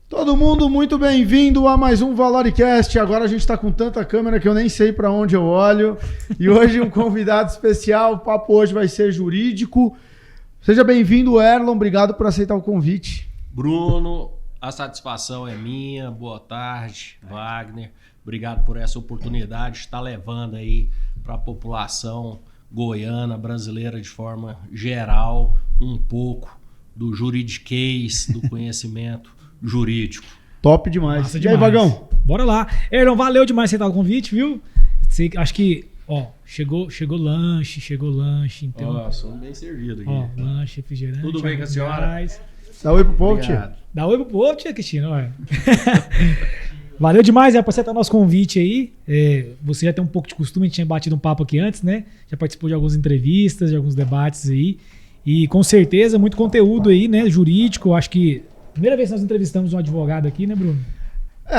Todo mundo muito bem-vindo a mais um Valoricast. Agora a gente está com tanta câmera que eu nem sei para onde eu olho. E hoje um convidado especial. O papo hoje vai ser jurídico. Seja bem-vindo, Erlon. Obrigado por aceitar o convite. Bruno, a satisfação é minha. Boa tarde, Wagner. Obrigado por essa oportunidade de estar levando aí para a população goiana, brasileira de forma geral, um pouco do juridiquês, do conhecimento jurídico. Top demais. Massa e demais. aí, Vagão? Bora lá. Erlon, valeu demais aceitar o convite, viu? Acho que, chegou lanche. Então, Nossa, bem servido aqui. Lanche, refrigerante. Tudo bem com a senhora? Dá oi pro povo, tia. Dá oi pro povo, tia Cristina, olha. Valeu demais, por aceitar o nosso convite aí. Você já tem um pouco de costume, a gente tinha batido um papo aqui antes, né? Já participou de algumas entrevistas, de alguns debates aí. E com certeza, muito conteúdo aí, né? Jurídico. Acho que primeira vez que nós entrevistamos um advogado aqui, né, Bruno?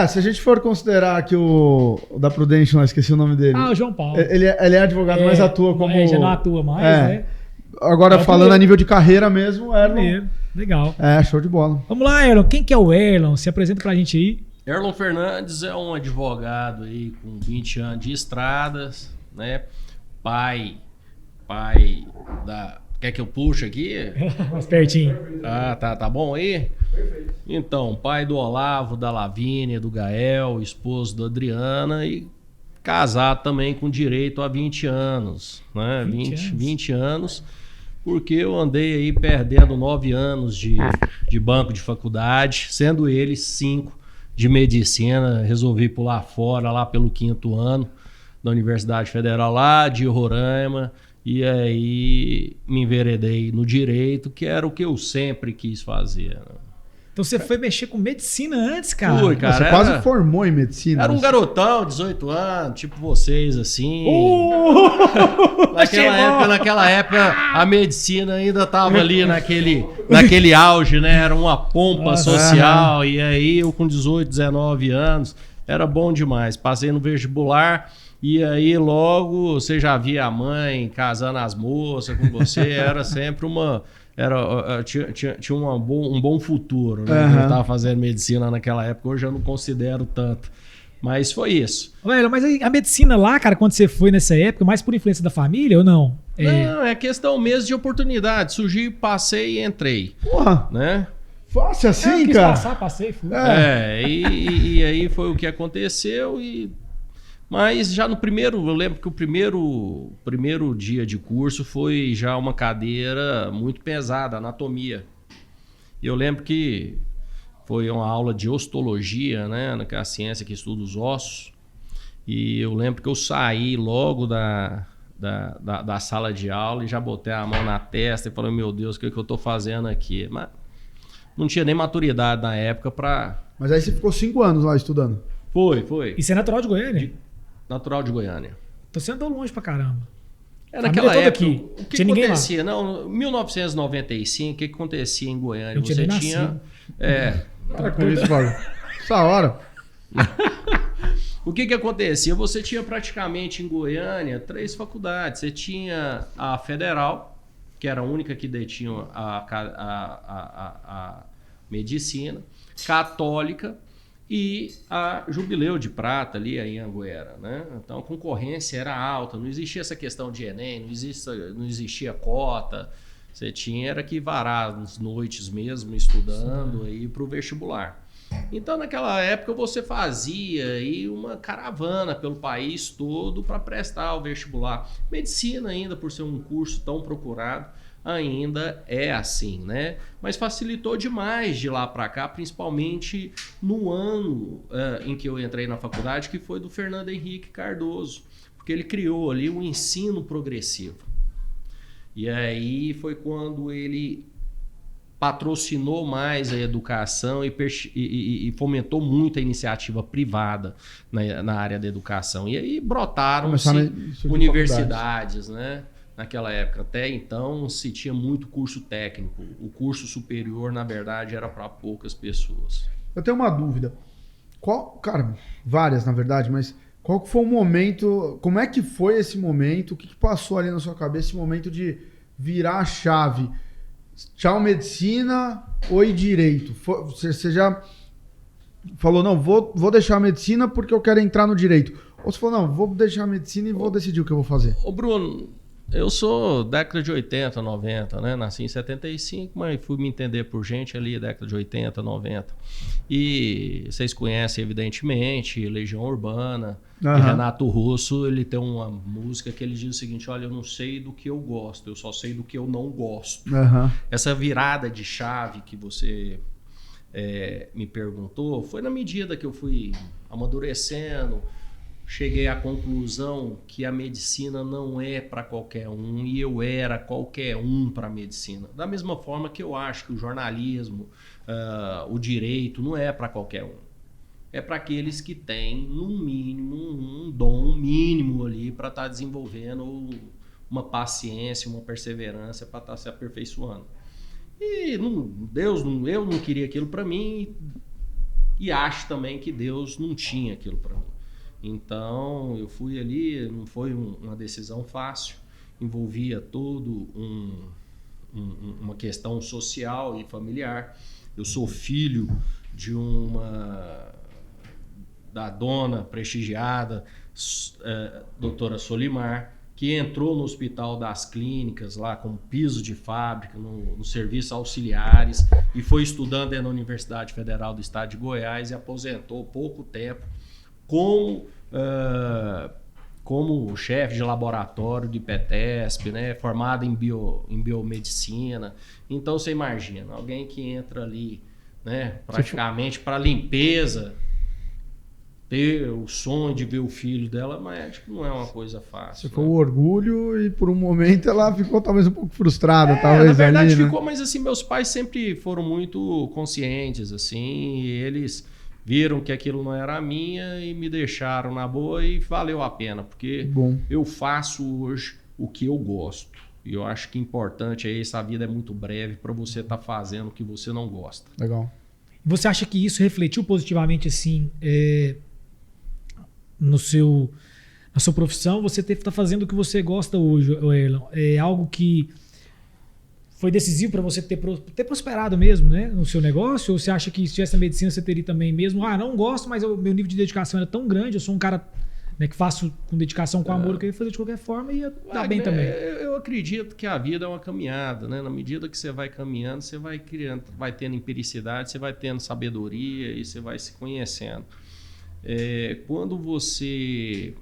Se a gente for considerar que o da Prudential, não esqueci o nome dele. O João Paulo. Ele é advogado, mas atua como... já não atua mais, né? Agora, falando a nível de carreira mesmo, Erlon... Legal. Show de bola. Vamos lá, Erlon. Quem que é o Erlon? Se apresenta pra gente aí. Erlon Fernandes é um advogado aí com 20 anos de estradas, né? Pai da... Quer que eu puxe aqui? Mais pertinho. Tá bom aí? Perfeito. Então, pai do Olavo, da Lavínia, do Gael, esposo da Adriana e casado também com direito há 20 anos, né? 20 anos, porque eu andei aí perdendo 9 anos de banco de faculdade, sendo eles 5 de medicina, resolvi pular fora lá pelo 5º ano da Universidade Federal lá de Roraima. E aí me enveredei no direito, que era o que eu sempre quis fazer. Então você foi mexer com medicina antes, cara? Fui, cara. Você quase formou em medicina. Era um garotão, 18 anos, tipo vocês, assim. Naquela época, a medicina ainda tava ali naquele auge, né? Era uma pompa social. E aí eu com 18, 19 anos, era bom demais. Passei no vestibular... E aí logo você já via a mãe casando as moças com você, era sempre tinha um bom futuro, né? Eu estava fazendo medicina naquela época, hoje eu não considero tanto. Mas foi isso. Mas a medicina lá, cara, quando você foi nessa época, mais por influência da família ou não? Não, é questão mesmo de oportunidade. Surgi, passei e entrei. Porra! Né? Fácil assim, eu quis cara? Passei, fui. E aí foi o que aconteceu Mas já no eu lembro que o primeiro dia de curso foi já uma cadeira muito pesada, anatomia. E eu lembro que foi uma aula de ostologia, né, que é a ciência que estuda os ossos. E eu lembro que eu saí logo da sala de aula e já botei a mão na testa e falei, meu Deus, o que eu tô fazendo aqui? Mas não tinha nem maturidade na época para... Mas aí você ficou 5 anos lá estudando? Foi. E você é natural de Goiânia? Natural de Goiânia. Então você andou longe pra caramba. Naquela época, aqui. o que acontecia? Não, 1995, o que acontecia em Goiânia? Eu você tinha... Para com isso, Paulo. Essa hora. O que acontecia? Você tinha praticamente em Goiânia 3 faculdades. Você tinha a Federal, que era a única que detinha a medicina, Católica, e a Jubileu de Prata ali em Anhanguera, né? Então a concorrência era alta, não existia essa questão de Enem, não existia cota, você era que varar as noites mesmo estudando aí para o vestibular. Então naquela época você fazia aí uma caravana pelo país todo para prestar o vestibular. Medicina ainda, por ser um curso tão procurado, ainda é assim, né? Mas facilitou demais de lá para cá, principalmente no ano em que eu entrei na faculdade, que foi do Fernando Henrique Cardoso, porque ele criou ali um ensino progressivo. E aí foi quando ele patrocinou mais a educação e fomentou muito a iniciativa privada na área da educação. E aí brotaram-se universidades, né? Naquela época. Até então se tinha muito curso técnico. O curso superior, na verdade, era para poucas pessoas. Eu tenho uma dúvida. Cara, várias na verdade, mas qual foi o momento, como é que foi esse momento, o que passou ali na sua cabeça, esse momento de virar a chave? Tchau medicina, oi direito. Você já falou, não, vou deixar a medicina porque eu quero entrar no direito? Ou você falou, não, vou deixar a medicina e vou decidir o que eu vou fazer? Ô Bruno, eu sou década de 80, 90, né? Nasci em 75, mas fui me entender por gente ali, década de 80, 90. E vocês conhecem, evidentemente, Legião Urbana. Uhum. E Renato Russo, ele tem uma música que ele diz o seguinte, olha, eu não sei do que eu gosto, eu só sei do que eu não gosto. Uhum. Essa virada de chave que você me perguntou, foi na medida que eu fui amadurecendo, cheguei à conclusão que a medicina não é para qualquer um e eu era qualquer um para a medicina. Da mesma forma que eu acho que o jornalismo, o direito não é para qualquer um. É para aqueles que têm, no mínimo, um dom mínimo ali para estar desenvolvendo uma paciência, uma perseverança para estar se aperfeiçoando. E eu não queria aquilo para mim e acho também que Deus não tinha aquilo para mim. Então eu fui ali, não foi uma decisão fácil, envolvia todo uma questão social e familiar. Eu sou filho de da dona prestigiada, doutora Solimar, que entrou no Hospital das Clínicas lá como piso de fábrica, no serviço auxiliares, e foi estudando na Universidade Federal do Estado de Goiás e aposentou pouco tempo como chefe de laboratório de IPETESP, né, formado em biomedicina. Então você imagina, alguém que entra ali, né, praticamente para limpeza, ter o sonho de ver o filho dela, mas acho que não é uma coisa fácil. Você foi o orgulho e por um momento ela ficou talvez um pouco frustrada. Talvez na verdade ali, ficou, né? mas assim, meus pais sempre foram muito conscientes, assim, e eles viram que aquilo não era a minha e me deixaram na boa e valeu a pena, porque eu faço hoje o que eu gosto. E eu acho que importante é isso, a vida é muito breve para você estar fazendo o que você não gosta. Legal. Você acha que isso refletiu positivamente assim na sua profissão? Você está fazendo o que você gosta hoje, Erlon? É algo que foi decisivo para você ter prosperado mesmo, né, no seu negócio? Ou você acha que se tivesse a medicina você teria também mesmo? Não gosto, mas meu nível de dedicação era tão grande, eu sou um cara, né, que faço com dedicação, com amor, que eu ia fazer de qualquer forma e ia dar bem também. Eu acredito que a vida é uma caminhada, né? Na medida que você vai caminhando, você vai criando, vai tendo empiricidade, você vai tendo sabedoria e você vai se conhecendo. Quando você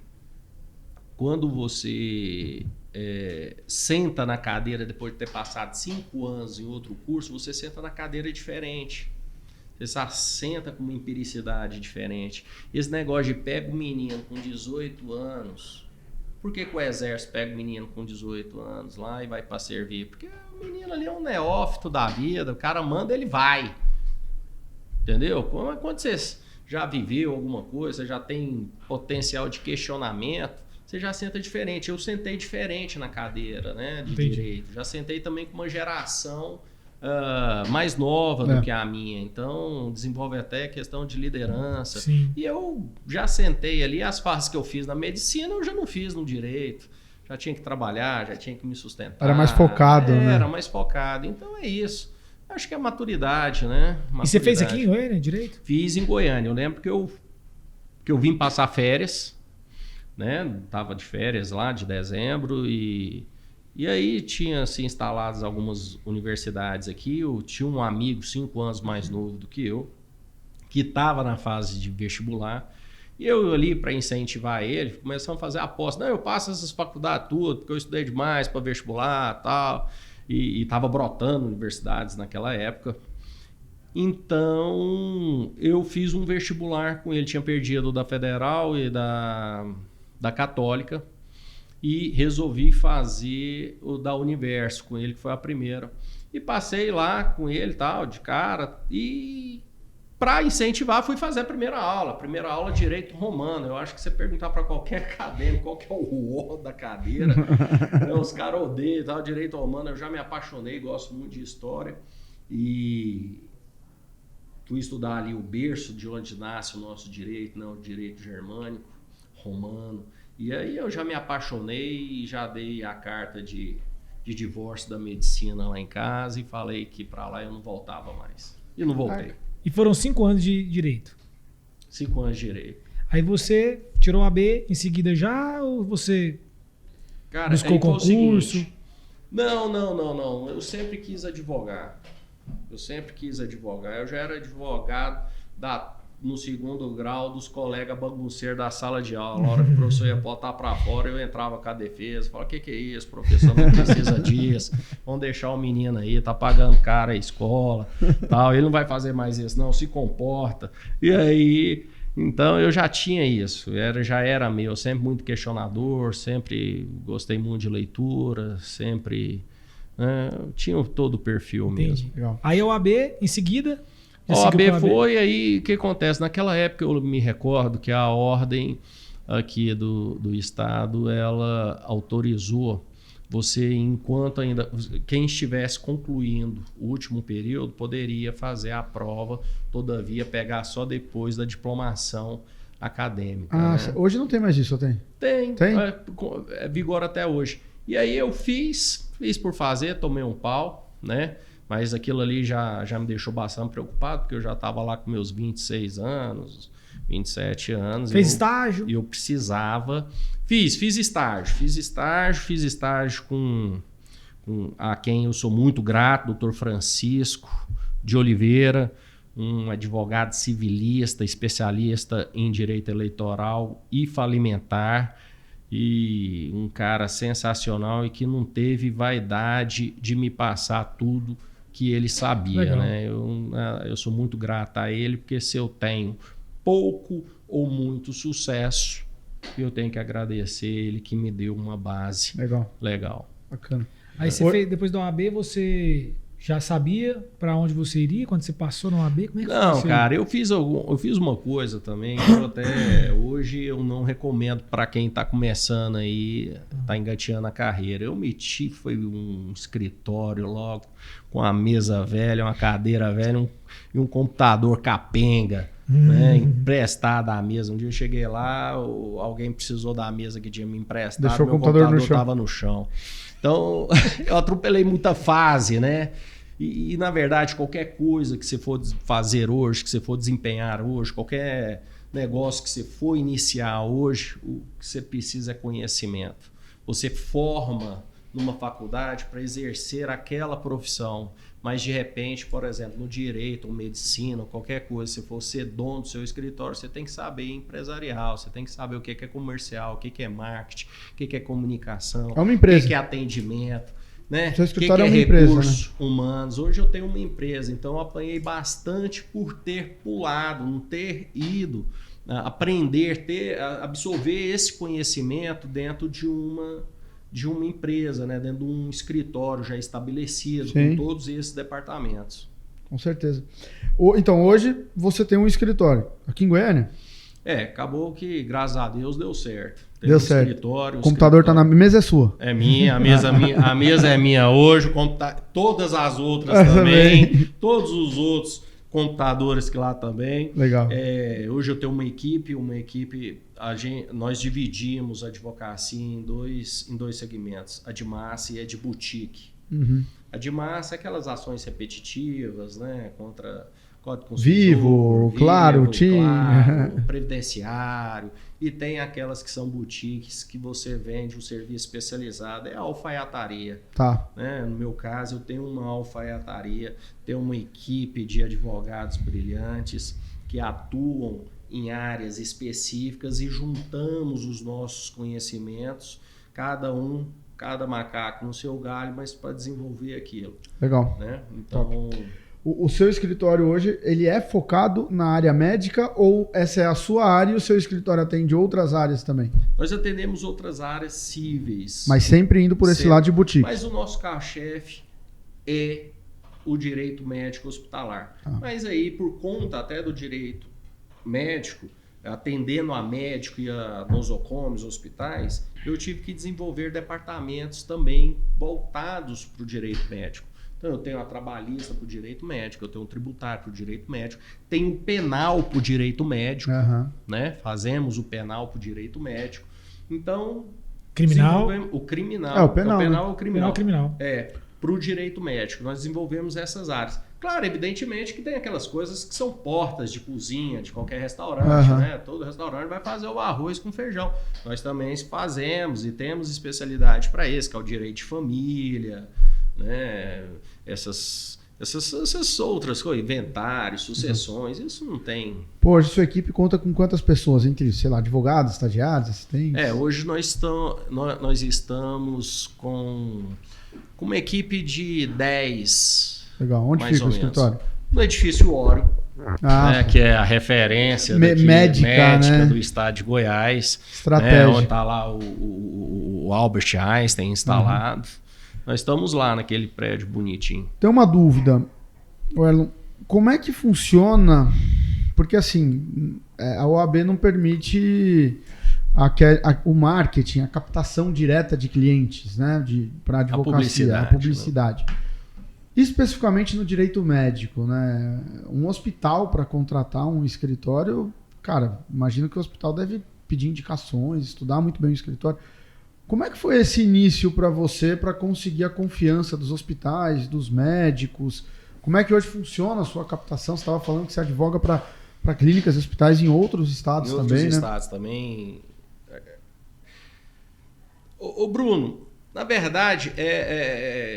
senta na cadeira depois de ter passado 5 anos em outro curso, você senta na cadeira diferente. Você senta com uma empiricidade diferente. Esse negócio de pega o menino com 18 anos. Por que o exército pega o menino com 18 anos lá e vai para servir? Porque o menino ali é um neófito da vida, o cara manda, ele vai. Entendeu? Quando você já viveu alguma coisa, já tem potencial de questionamento, você já senta diferente. Eu sentei diferente na cadeira, né, de direito. Já sentei também com uma geração mais nova do que a minha. Então, desenvolve até questão de liderança. Sim. E eu já sentei ali, as fases que eu fiz na medicina, eu já não fiz no direito. Já tinha que trabalhar, já tinha que me sustentar. Era mais focado, né? Era mais focado. Então, é isso. Acho que é maturidade, né? E você fez aqui em Goiânia, direito? Fiz em Goiânia. Eu lembro que eu vim passar férias, né? Tava de férias lá de dezembro e aí tinha se instaladas algumas universidades aqui. Eu tinha um amigo 5 anos mais novo do que eu, que estava na fase de vestibular. E eu ali para incentivar ele, começamos a fazer aposta. Não, eu passo essas faculdades tudo, porque eu estudei demais para vestibular e tal. E estava brotando universidades naquela época. Então, eu fiz um vestibular com ele. Tinha perdido da Federal e da Católica. E resolvi fazer o da Universo com ele, que foi a primeira. E passei lá com ele, tal, de cara. E para incentivar, fui fazer a primeira aula. Primeira aula de Direito Romano. Eu acho que você perguntar para qualquer acadêmico qual que é o O da cadeira, os caras odeiam, tal, Direito Romano. Eu já me apaixonei, gosto muito de história. E fui estudar ali o berço de onde nasce o nosso direito, né? O direito germânico, romano. E aí eu já me apaixonei e já dei a carta de divórcio da medicina lá em casa e falei que para lá eu não voltava mais. E não voltei. E foram 5 anos de direito. 5 anos de direito. Aí você tirou a B em seguida já ou você Cara, buscou aí foi o concurso? seguinte, Não. Eu sempre quis advogar. Eu já era advogado no segundo grau dos colegas bagunceiros da sala de aula. Na hora que o professor ia botar para fora, eu entrava com a defesa. Falava, o que é isso? Professor não precisa disso. Vamos deixar o menino aí, tá pagando caro a escola. Tal. Ele não vai fazer mais isso, não. Se comporta. E aí... Então eu já tinha isso, já era meu, sempre muito questionador, sempre gostei muito de leitura, sempre tinha todo o perfil mesmo. Legal. Aí a OAB em seguida? A OAB foi, aí o que acontece? Naquela época eu me recordo que a ordem aqui do estado, ela autorizou você, enquanto ainda quem estivesse concluindo o último período, poderia fazer a prova, todavia pegar só depois da diplomação acadêmica. Ah, né? Hoje não tem mais isso, ou tem? Tem? É Vigora até hoje. E aí eu fiz por fazer, tomei um pau, né? Mas aquilo ali já me deixou bastante preocupado, porque eu já estava lá com meus 26 anos, 27 anos. Fez estágio? E eu precisava... Fiz estágio com a quem eu sou muito grato, Dr. Francisco de Oliveira, um advogado civilista, especialista em direito eleitoral e falimentar, e um cara sensacional e que não teve vaidade de me passar tudo que ele sabia. Legal. Né? Eu sou muito grato a ele, porque se eu tenho pouco ou muito sucesso, eu tenho que agradecer ele que me deu uma base legal. Bacana. Aí você fez, depois da OAB, você já sabia para onde você iria quando você passou na OAB? Como é que Não, foi? cara, eu fiz uma coisa também, hoje eu não recomendo para quem está começando aí, está engateando a carreira. Eu meti, foi um escritório logo, com uma mesa velha, uma cadeira velha e um computador capenga. Né, emprestada a mesa. Um dia eu cheguei lá, alguém precisou da mesa que tinha me emprestado, deixou meu o computador estava no chão. Então, eu atropelei muita fase, né? E, na verdade, qualquer coisa que você for fazer hoje, que você for desempenhar hoje, qualquer negócio que você for iniciar hoje, o que você precisa é conhecimento. Você forma numa faculdade para exercer aquela profissão. Mas, de repente, por exemplo, no direito ou medicina, ou qualquer coisa, se for ser dono do seu escritório, você tem que saber empresarial, você tem que saber o que é comercial, o que é marketing, o que é comunicação, é uma empresa. O que é atendimento, né? Seu escritório o que é uma recursos empresa, né? humanos. Hoje eu tenho uma empresa, então eu apanhei bastante por ter pulado, não ter ido aprender, absorver esse conhecimento dentro de uma empresa, né? Dentro de um escritório já estabelecido, Sim. com todos esses departamentos. Com certeza. Então, hoje você tem um escritório aqui em Goiânia? Acabou que, graças a Deus, deu certo. Tem Deu um certo. escritório. O computador está na mesa, é sua. É minha, a mesa é minha hoje, todas as outras também, todos os outros computadores que lá também. Legal. Hoje eu tenho uma equipe, nós dividimos a advocacia em dois segmentos, a de massa e a de boutique. Uhum. A de massa é aquelas ações repetitivas, né, contra Código Consumidor, Vivo, Claro, TIM, previdenciário, e tem aquelas que são boutiques que você vende um serviço especializado, é a alfaiataria. Tá. Né? No meu caso, eu tenho uma alfaiataria, tenho uma equipe de advogados brilhantes que atuam em áreas específicas e juntamos os nossos conhecimentos, cada macaco no seu galho, mas para desenvolver aquilo. Legal. Né? Então... O seu escritório hoje, ele é focado na área médica ou essa é a sua área e o seu escritório atende outras áreas também? Nós atendemos outras áreas cíveis. Mas sempre indo por esse lado de boutique. Mas o nosso carro-chefe é o direito médico hospitalar. Mas aí, por conta até do direito médico, atendendo a médico e a nosocomios, hospitais, eu tive que desenvolver departamentos também voltados para o direito médico. Então, eu tenho a trabalhista para o direito médico, eu tenho um tributário para o direito médico, tenho um penal para o direito médico, né? Fazemos o penal para o direito médico. Então, criminal? O criminal. O penal. O penal é o criminal. Criminal. Para o direito médico. Nós desenvolvemos essas áreas. Claro, evidentemente que tem aquelas coisas que são portas de cozinha de qualquer restaurante, né? Todo restaurante vai fazer o arroz com feijão. Nós também fazemos e temos especialidade para esse, que é o direito de família, né? Essas outras coisas, inventários, sucessões, isso não tem. Pô, hoje sua equipe conta com quantas pessoas? Entre, sei lá, advogados, estagiários, assistentes? Hoje nós estamos com uma equipe de 10. Legal. Onde fica o escritório? No edifício Ório, que é a referência médica, né? Do estado de Goiás. Estratégia. Onde está lá o Albert Einstein instalado. Nós estamos lá naquele prédio bonitinho. Tem uma dúvida, Erlon. Como é que funciona? Porque assim, a OAB não permite o marketing, a captação direta de clientes, né? Para advocacia, a publicidade. Né? Especificamente no direito médico, né? Um hospital para contratar um escritório, cara, imagino que o hospital deve pedir indicações, estudar muito bem o escritório. Como é que foi esse início para você para conseguir a confiança dos hospitais, dos médicos? Como é que hoje funciona a sua captação? Você estava falando que você advoga para clínicas e hospitais em outros estados também, né? Em outros estados também. Ô Bruno, na verdade,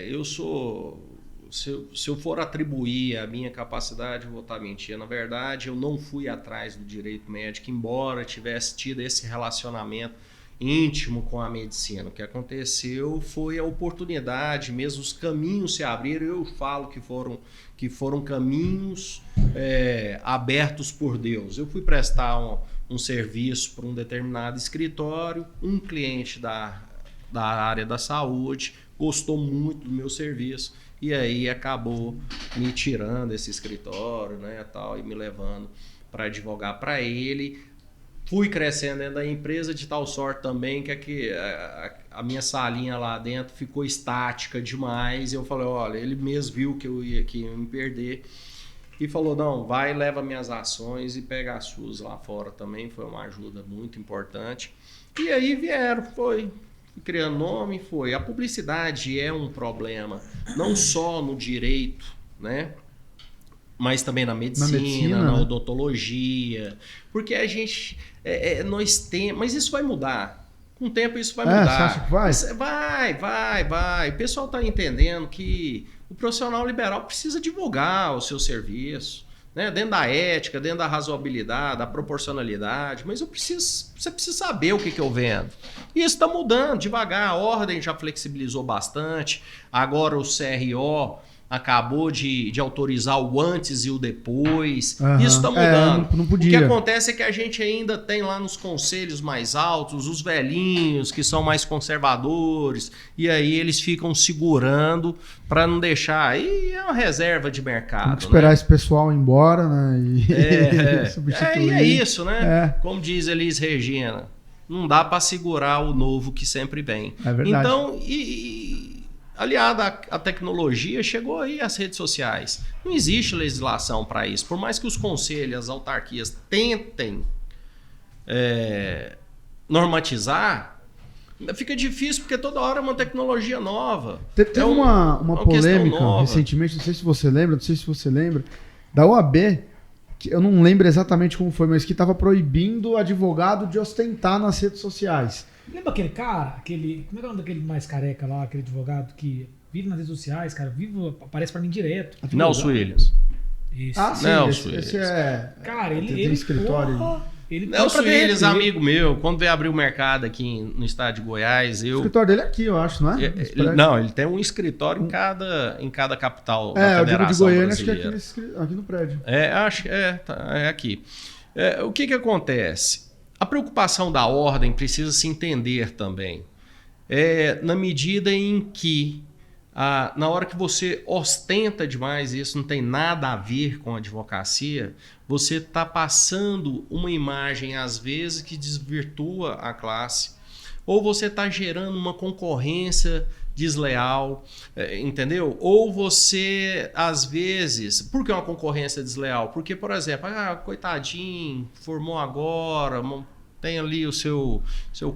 eu sou... Se eu for atribuir a minha capacidade, eu vou estar mentindo. Na verdade, eu não fui atrás do direito médico, embora tivesse tido esse relacionamento íntimo com a medicina. O que aconteceu foi a oportunidade, mesmo os caminhos se abriram. Eu falo que foram caminhos abertos por Deus. Eu fui prestar um serviço para um determinado escritório, um cliente da área da saúde gostou muito do meu serviço e aí acabou me tirando esse escritório, né, tal, e me levando para advogar para ele. Fui crescendo dentro da empresa de tal sorte também que a minha salinha lá dentro ficou estática demais. Eu falei, olha, ele mesmo viu que eu ia me perder e falou, não, vai, leva minhas ações e pega as suas lá fora também. Foi uma ajuda muito importante. E aí vieram, fui criando nome, foi. A publicidade é um problema, não só no direito, né? Mas também na medicina, na odontologia, porque a gente, nós temos, mas isso vai mudar, com o tempo isso vai mudar. Você acha que vai? Vai. O pessoal está entendendo que o profissional liberal precisa divulgar o seu serviço, né? Dentro da ética, dentro da razoabilidade, da proporcionalidade, mas você precisa saber o que eu vendo. E isso está mudando devagar, a ordem já flexibilizou bastante, agora o CRO acabou de autorizar o antes e o depois. Isso está mudando. Não podia. O que acontece é que a gente ainda tem lá nos conselhos mais altos os velhinhos que são mais conservadores e aí eles ficam segurando para não deixar. Aí é uma reserva de mercado. Tem que esperar esse pessoal ir embora, né? E substituir. E é isso, né? Como diz Elis Regina, não dá para segurar o novo que sempre vem. É verdade. Então, aliado à tecnologia, chegou aí as redes sociais. Não existe legislação para isso. Por mais que os conselhos, as autarquias tentem normatizar, fica difícil porque toda hora é uma tecnologia nova. Teve uma polêmica recentemente, não sei se você lembra, da OAB, que eu não lembro exatamente como foi, mas que estava proibindo o advogado de ostentar nas redes sociais. Lembra aquele cara, como é que é o nome daquele mais careca lá, aquele advogado que vive nas redes sociais, cara, aparece pra mim direto. Nelson Williams. Isso. Sim, esse é... Cara, ele tem escritório. Nelson Williams, amigo meu, quando veio abrir o mercado aqui no estado de Goiás, O escritório dele é aqui, eu acho, não é? Ele tem um escritório em cada capital da Federação Brasileira. De Goiânia, acho que é aqui no prédio. Acho que é aqui. O que acontece? A preocupação da ordem precisa se entender também. Na medida em que, na hora que você ostenta demais, isso não tem nada a ver com a advocacia, você está passando uma imagem, às vezes, que desvirtua a classe, ou você está gerando uma concorrência desleal, entendeu? Ou você, às vezes... Por que uma concorrência desleal? Porque, por exemplo, coitadinho, formou agora, tem ali o seu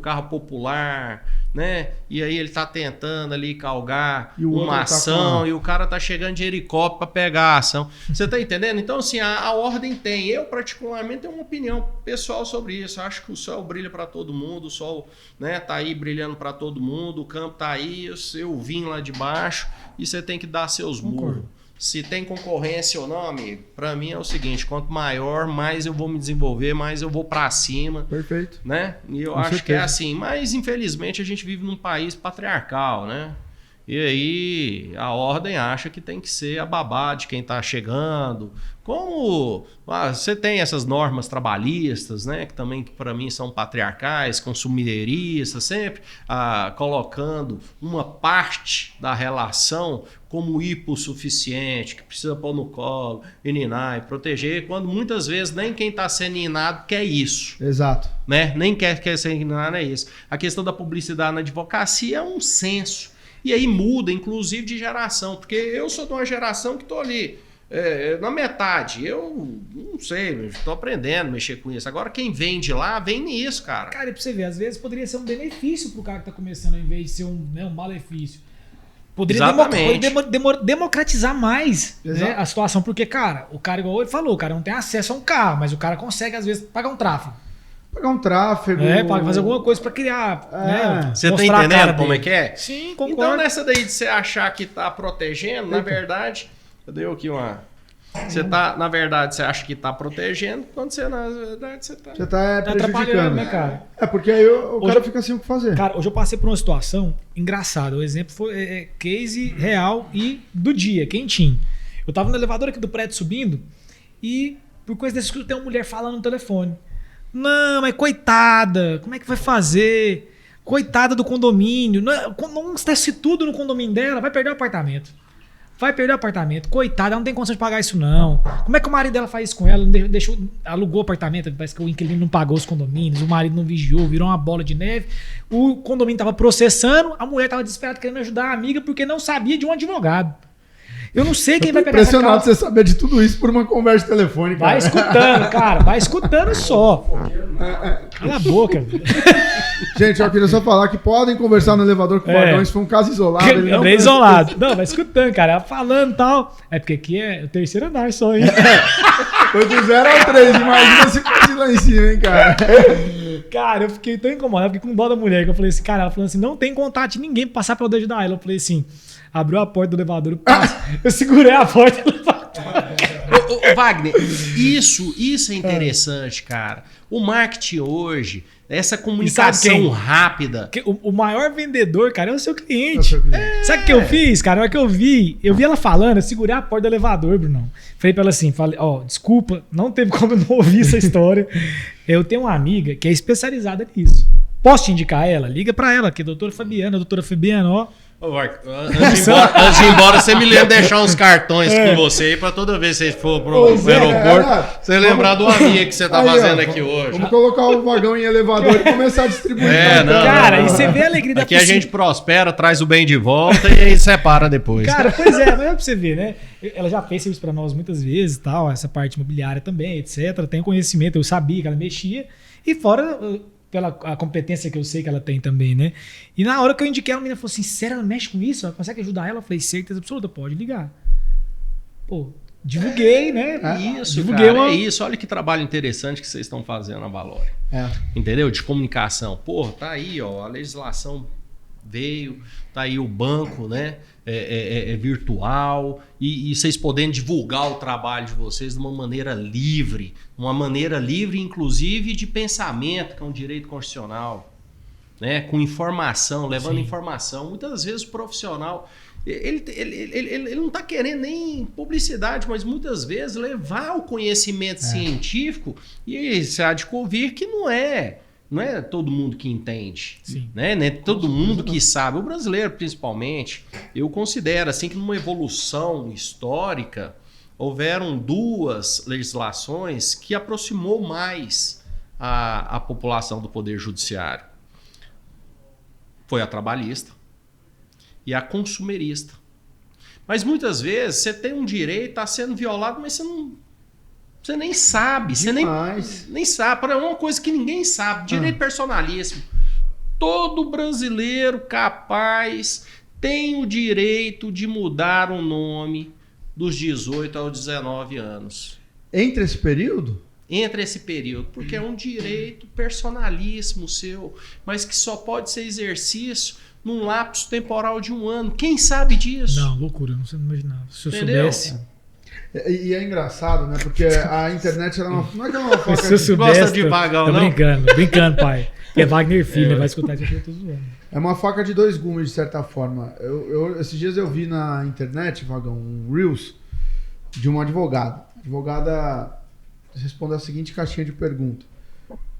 carro popular, né? E aí ele tá tentando ali calgar E o outro uma tá ação com- e o cara tá chegando de helicóptero para pegar a ação. Você tá entendendo? Então, assim, a ordem tem. Eu, particularmente, tenho uma opinião pessoal sobre isso. Eu acho que o sol brilha para todo mundo, o sol, né, tá aí brilhando para todo mundo, o campo tá aí, eu vim lá de baixo e você tem que dar seus burros. Se tem concorrência ou não, amigo, para mim é o seguinte, quanto maior, mais eu vou me desenvolver, mais eu vou para cima, Perfeito. né? E eu Com acho que é certeza. assim, mas infelizmente a gente vive num país patriarcal, né? E aí a ordem acha que tem que ser a babá de quem está chegando. Como você tem essas normas trabalhistas, né? Que também para mim são patriarcais, consumideiristas, sempre colocando uma parte da relação como hipossuficiente, que precisa pôr no colo, e ninar e proteger, quando muitas vezes nem quem está sendo ninado quer isso. Exato. Né? Nem quer ser ninado é isso. A questão da publicidade na advocacia é um senso. E aí muda, inclusive, de geração. Porque eu sou de uma geração que estou ali na metade. Eu não sei, estou aprendendo a mexer com isso. Agora, quem vem de lá, vem nisso, cara. Cara, e pra você ver, às vezes poderia ser um benefício pro cara que tá começando, ao invés de ser um malefício. Poderia Exatamente. democratizar mais, né, Exato. a situação. Porque, cara, o cara, igual ele falou, o cara não tem acesso a um carro, mas o cara consegue, às vezes, pagar um tráfego. Pagar um tráfego. Para fazer alguma coisa pra criar. Né, Você tá mostrar a cara entendendo como dele. é que é? Sim, concordo. Então, nessa daí de você achar que tá protegendo, na verdade... Cadê eu aqui uma... Você tá, na verdade, você acha que tá protegendo, quando você, na verdade, você tá... Você tá Tá atrapalhando, prejudicando. né, cara? É, porque aí o Hoje cara eu- fica sem o que fazer. Cara, hoje eu passei por uma situação engraçada. O exemplo foi case real e do dia, quentinho. Eu tava no elevador aqui do prédio subindo e, por coisa desse, tem uma mulher falando no telefone. Não, mas coitada, como é que vai fazer? Coitada do condomínio. Não esquece tudo no condomínio dela, vai perder o apartamento. Vai perder o apartamento. Coitada, ela não tem condição de pagar isso, não. Como é que o marido dela faz isso com ela? Não deixou, alugou o apartamento, parece que o inquilino não pagou os condomínios, o marido não vigiou, virou uma bola de neve. O condomínio tava processando, a mulher tava desesperada querendo ajudar a amiga porque não sabia de um advogado. Eu não sei quem Eu tô vai pegar essa impressionado causa. você saber de tudo isso por uma conversa telefônica. Vai escutando, cara. Vai escutando só. Cala a boca. Gente, eu queria só falar que podem conversar no elevador com o Vagão. Isso foi um caso isolado. ele não É bem foi- isolado. Não, vai escutando, cara. Ela falando e tal. É porque aqui é o terceiro andar só, hein? Foi do 0 ao 3. Imagina se fosse lá em cima, hein, cara. Cara, eu fiquei tão incomodado, fiquei com dó da mulher, que eu falei assim, cara, ela falou assim, não tem contato de ninguém pra passar pra eu ajudar ela. Eu falei assim, abriu a porta do elevador, eu segurei a porta do elevador. Ô, Wagner, isso é interessante, cara. O marketing hoje, essa comunicação quem? rápida. Porque o maior vendedor, cara, é o seu É o cliente. seu cliente. Sabe o que eu fiz, cara? Na hora que eu vi ela falando, eu segurei a porta do elevador, Brunão. Falei pra ela assim, ó, desculpa, não teve como eu não ouvir essa história. Eu tenho uma amiga que é especializada nisso. Posso te indicar ela? Liga pra ela, que é a doutora Fabiana, ó. Ô, Wagner, antes de ir embora, você me lembra de deixar uns cartões com você aí pra toda vez que você for pro aeroporto, você lembrar do amigo que você tá Aí, ó, fazendo aqui hoje. Vamos colocar o Vagão em elevador e começar a distribuir. Não, Cara, não. e você vê a alegria da Aqui a pessoa. gente prospera, traz o bem de volta e aí separa depois. Cara, pois é, mas é pra você ver, né? Ela já fez serviço pra nós muitas vezes, tal, essa parte imobiliária também, etc. Tem conhecimento, eu sabia que ela mexia. E fora pela a competência que eu sei que ela tem também, né? E na hora que eu indiquei ela, a menina falou assim, sério, ela mexe com isso? Ela consegue ajudar ela? Eu falei, certeza absoluta, pode ligar. Pô, divulguei, né? Isso, divulguei cara, uma... é isso. Olha que trabalho interessante que vocês estão fazendo na Valore. É. Entendeu? De comunicação. Pô, tá aí, ó, a legislação veio, tá aí o banco, né? É virtual e vocês podendo divulgar o trabalho de vocês de uma maneira livre, inclusive de pensamento, que é um direito constitucional, né? Com informação, levando Sim. informação. Muitas vezes o profissional ele não está querendo nem publicidade, mas muitas vezes levar o conhecimento científico e se há de convir que não é todo mundo que entende, Sim. né? Não é todo mundo que sabe. O brasileiro, principalmente, eu considero assim que numa evolução histórica houveram duas legislações que aproximou mais a população do poder judiciário. Foi a trabalhista e a consumerista. Mas muitas vezes você tem um direito, está sendo violado, mas você nem sabe, Demais. nem sabe. É uma coisa que ninguém sabe. Direito personalíssimo. Todo brasileiro capaz tem o direito de mudar o nome dos 18 aos 19 anos. Entre esse período? Entre esse período, porque é um direito personalíssimo seu, mas que só pode ser exercício num lapso temporal de 1 ano. Quem sabe disso? Não, loucura, não imaginava. Se eu Entendeu? soubesse. E é engraçado, né? Porque a internet era uma. Não é que é uma faca Se eu de, soubesse. Gosta de vagão, tô não? brincando, pai. É Wagner Filho, né? Vai escutar isso aqui, eu tô zoando. é uma faca de 2 gumes, de certa forma. Esses dias eu vi na internet, Vagão, um Reels de uma advogada. A advogada respondeu a seguinte caixinha de pergunta.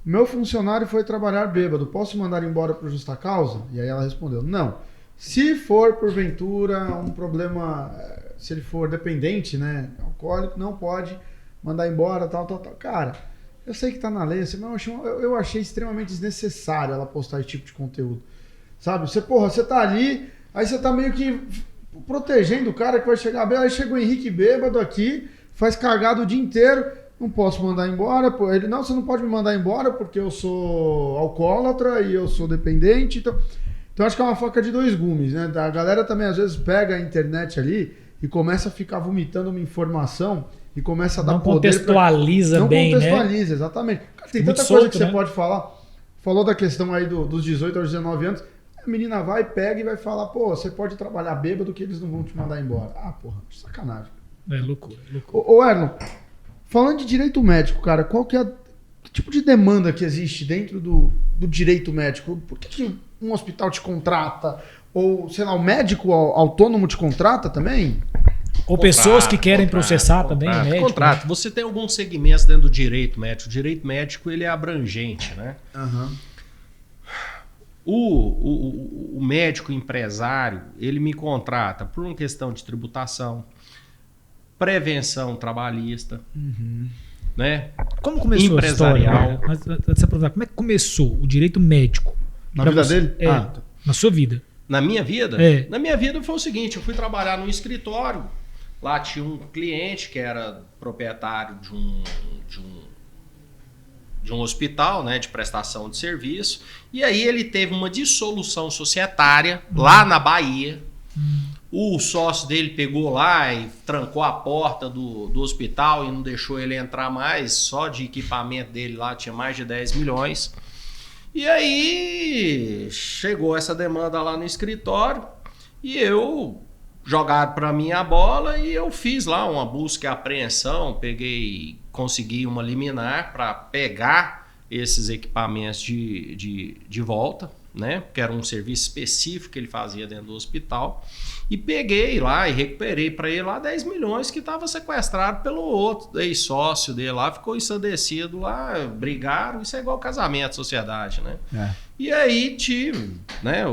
Meu funcionário foi trabalhar bêbado, posso mandar embora por justa causa? E aí ela respondeu, não. Se for, porventura, um problema, se ele for dependente, né, alcoólico, não pode mandar embora, tal. Cara, eu sei que tá na lei, mas eu achei extremamente desnecessário ela postar esse tipo de conteúdo. Sabe? Você tá ali, aí você tá meio que protegendo o cara que vai chegar bêbado, aí chega o Henrique bêbado aqui, faz cagada o dia inteiro, não posso mandar embora. Ele, não, você não pode me mandar embora porque eu sou alcoólatra e eu sou dependente. Então acho que é uma faca de 2 gumes, né? A galera também às vezes pega a internet ali e começa a ficar vomitando uma informação e começa a dar Não poder. contextualiza bem, Não contextualiza, exatamente. Cara, tem Muito tanta coisa solto, que você né? pode falar. Falou da questão aí dos 18 aos 19 anos. A menina vai, pega e vai falar, pô, você pode trabalhar bêbado que eles não vão te mandar embora. Ah, porra, sacanagem. É loucura. Ô Erlon, falando de direito médico, cara, qual que é que tipo de demanda que existe dentro do direito médico? Por que um hospital te contrata? Ou, sei lá, um médico autônomo te contrata também? Ou pessoas que querem processar também, médico. Contrato. Né? Você tem alguns segmentos dentro do direito médico. O direito médico ele é abrangente, né? Aham. O médico empresário, ele me contrata por uma questão de tributação, prevenção trabalhista, né? Como começou a história? Empresarial. Né? Antes de você aproveitar, como é que começou o direito médico? Na pra vida você? dele? É, Ah, tá. na sua vida. Na minha vida? É. Na minha vida foi o seguinte, eu fui trabalhar num escritório, lá tinha um cliente que era proprietário de um hospital, né, de prestação de serviço, e aí ele teve uma dissolução societária lá na Bahia. O sócio dele pegou lá e trancou a porta do hospital e não deixou ele entrar mais, só de equipamento dele lá tinha mais de 10 milhões. E aí chegou essa demanda lá no escritório e jogaram para mim a bola e eu fiz lá uma busca e apreensão, consegui uma liminar para pegar esses equipamentos de volta, né? Porque era um serviço específico que ele fazia dentro do hospital. E peguei lá e recuperei para ele lá 10 milhões que estava sequestrado pelo outro ex-sócio dele lá, ficou ensandecido lá, brigaram, isso é igual casamento, sociedade, né? É. E aí né,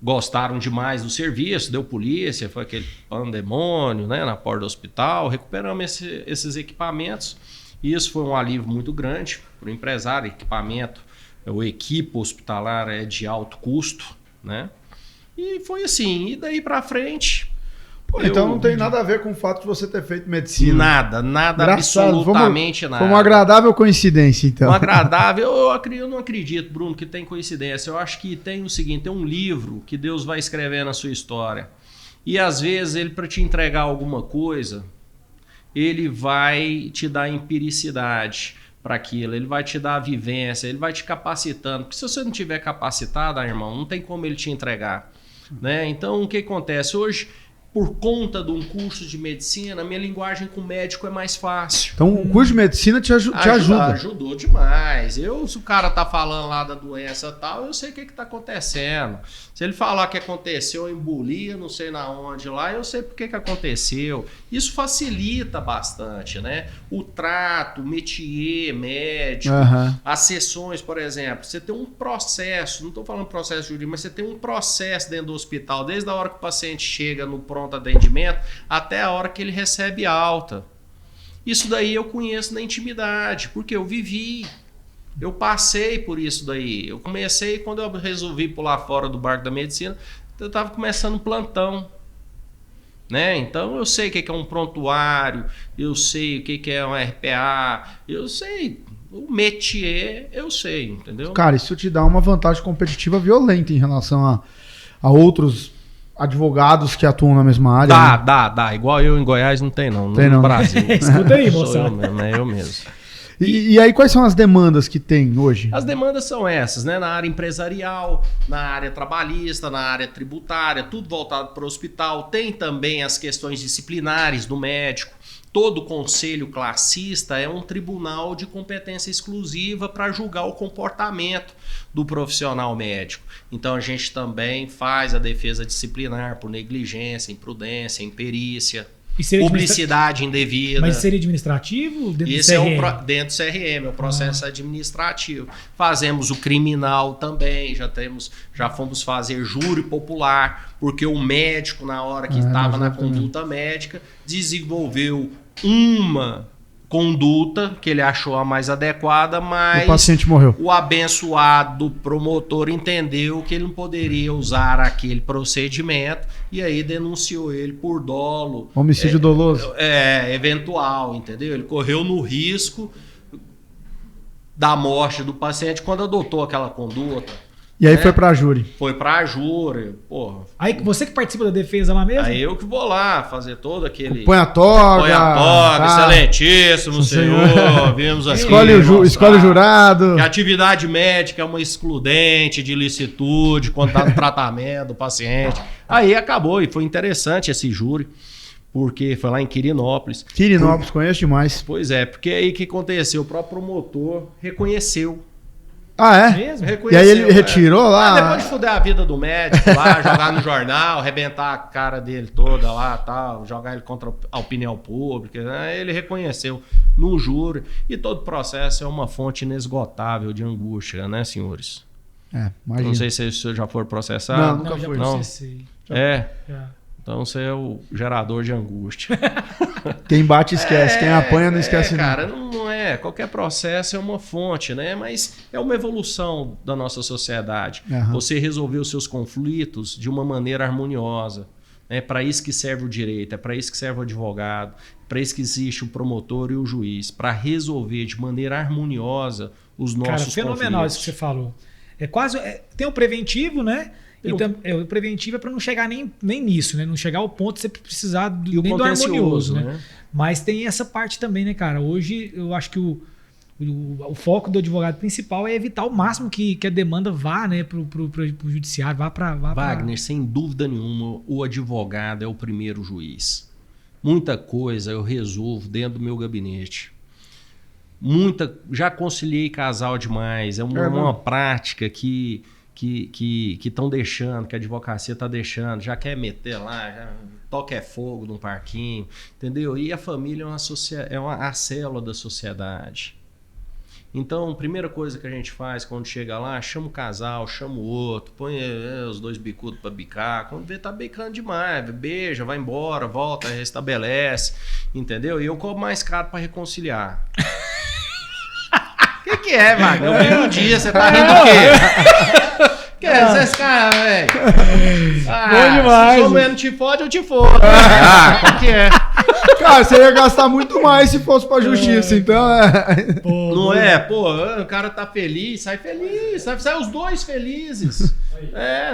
gostaram demais do serviço, deu polícia, foi aquele pandemônio, né, na porta do hospital, recuperamos esses equipamentos e isso foi um alívio muito grande para o empresário. Equipamento, o equipo hospitalar é de alto custo, né? E foi assim, e daí para frente... Pô, então não tem nada a ver com o fato de você ter feito medicina. Nada, Engraçado. absolutamente nada. Foi uma agradável coincidência, então. Uma agradável. Eu não acredito, Bruno, que tem coincidência. Eu acho que tem o seguinte, tem um livro que Deus vai escrever na sua história. E às vezes ele, para te entregar alguma coisa, ele vai te dar empiricidade para aquilo, ele vai te dar a vivência, ele vai te capacitando. Porque se você não tiver capacitado, irmão, não tem como ele te entregar. Né? Então, o que acontece? Hoje, por conta de um curso de medicina, minha linguagem com médico é mais fácil. Então o curso de medicina te ajuda. Ajudou demais. Se o cara tá falando lá da doença e tal, eu sei o que tá acontecendo. Se ele falar que aconteceu embolia, não sei na onde lá, eu sei por que aconteceu. Isso facilita bastante, né? O trato, o métier médico, as sessões, por exemplo. Você tem um processo, não estou falando processo jurídico, mas você tem um processo dentro do hospital, desde a hora que o paciente chega no pronto atendimento até a hora que ele recebe alta. Isso daí eu conheço na intimidade, porque eu vivi, eu passei por isso daí. Eu comecei, quando eu resolvi pular fora do barco da medicina, eu estava começando um plantão. Né? Então eu sei o que é um prontuário, eu sei o que é um RPA, eu sei O métier eu sei, entendeu? Cara, isso te dá uma vantagem competitiva violenta em relação a outros advogados que atuam na mesma área. Dá. Igual eu em Goiás não tem não. Tem no não. Brasil. Escuta aí, Sou moçada. eu mesmo, é eu mesmo. E aí, quais são as demandas que tem hoje? As demandas são essas, né? Na área empresarial, na área trabalhista, na área tributária, tudo voltado para o hospital. Tem também as questões disciplinares do médico. Todo conselho classista é um tribunal de competência exclusiva para julgar o comportamento do profissional médico. Então a gente também faz a defesa disciplinar por negligência, imprudência, imperícia, publicidade indevida. Mas seria administrativo? Dentro Esse do é CRM? dentro do CRM, é o processo administrativo. Fazemos o criminal também, já fomos fazer júri popular, porque o médico, na hora que estava na conduta médica, desenvolveu uma conduta que ele achou a mais adequada, mas O paciente morreu. o abençoado promotor entendeu que ele não poderia usar aquele procedimento e aí denunciou ele por dolo. Homicídio doloso. Eventual, entendeu? Ele correu no risco da morte do paciente quando adotou aquela conduta. E aí foi pra júri. Foi pra júri, porra. Aí você que participa da defesa lá mesmo? Aí eu que vou lá fazer todo aquele... Põe a toga. Põe a toga, tá. excelentíssimo senhor, vimos aqui. Escolhe o jurado. Que a atividade médica é uma excludente de licitude quando está no tratamento do paciente. Aí acabou, e foi interessante esse júri, porque foi lá em Quirinópolis. Quirinópolis, conheço demais. Pois é, porque aí o que aconteceu? O próprio promotor reconheceu. Ah, é? Mesmo? E aí ele retirou lá? Depois de fuder a vida do médico lá, jogar no jornal, arrebentar a cara dele toda lá, tal, jogar ele contra a opinião pública, né? Ele reconheceu no júri. E todo processo é uma fonte inesgotável de angústia, né, senhores? Imagina. Não sei se o senhor já foi processado. Nunca Não, já fui. processei. É, Já. então você é o gerador de angústia. Quem bate esquece, quem apanha não esquece cara, não é. Qualquer processo é uma fonte, né? Mas é uma evolução da nossa sociedade. Aham. Você resolver os seus conflitos de uma maneira harmoniosa. É para isso que serve o direito, é para isso que serve o advogado, para isso que existe o promotor e o juiz, para resolver de maneira harmoniosa os nossos Cara, conflitos. fenomenal isso que você falou. É quase. Tem o preventivo, né? O preventivo é para não chegar nem nisso, né? Não chegar ao ponto de você precisar E o nem do harmonioso, né? Mas tem essa parte também, né, cara? Hoje eu acho que o foco do advogado principal é evitar ao máximo que a demanda vá, né, pro judiciário, vá para. Wagner, sem dúvida nenhuma, o advogado é o primeiro juiz. Muita coisa eu resolvo dentro do meu gabinete. Já conciliei casal demais. É uma prática que estão deixando, que a advocacia está deixando, já quer meter lá, já toca fogo num parquinho, entendeu? E a família é a célula da sociedade. Então, a primeira coisa que a gente faz quando chega lá, chama o casal, chama o outro, põe os dois bicudos para bicar, quando vê tá bicando demais, beija, vai embora, volta, restabelece, entendeu? E eu cobro mais caro para reconciliar. O que é, Wagner? Eu vi um dia, você tá rindo do quê? Que é esse cara, velho? Bom demais. Se o homem não te fode, eu te fodo. Qual que é? Cara, você ia gastar muito mais se fosse pra justiça, então Não é? Pô, o cara tá feliz, sai feliz, sai os dois felizes.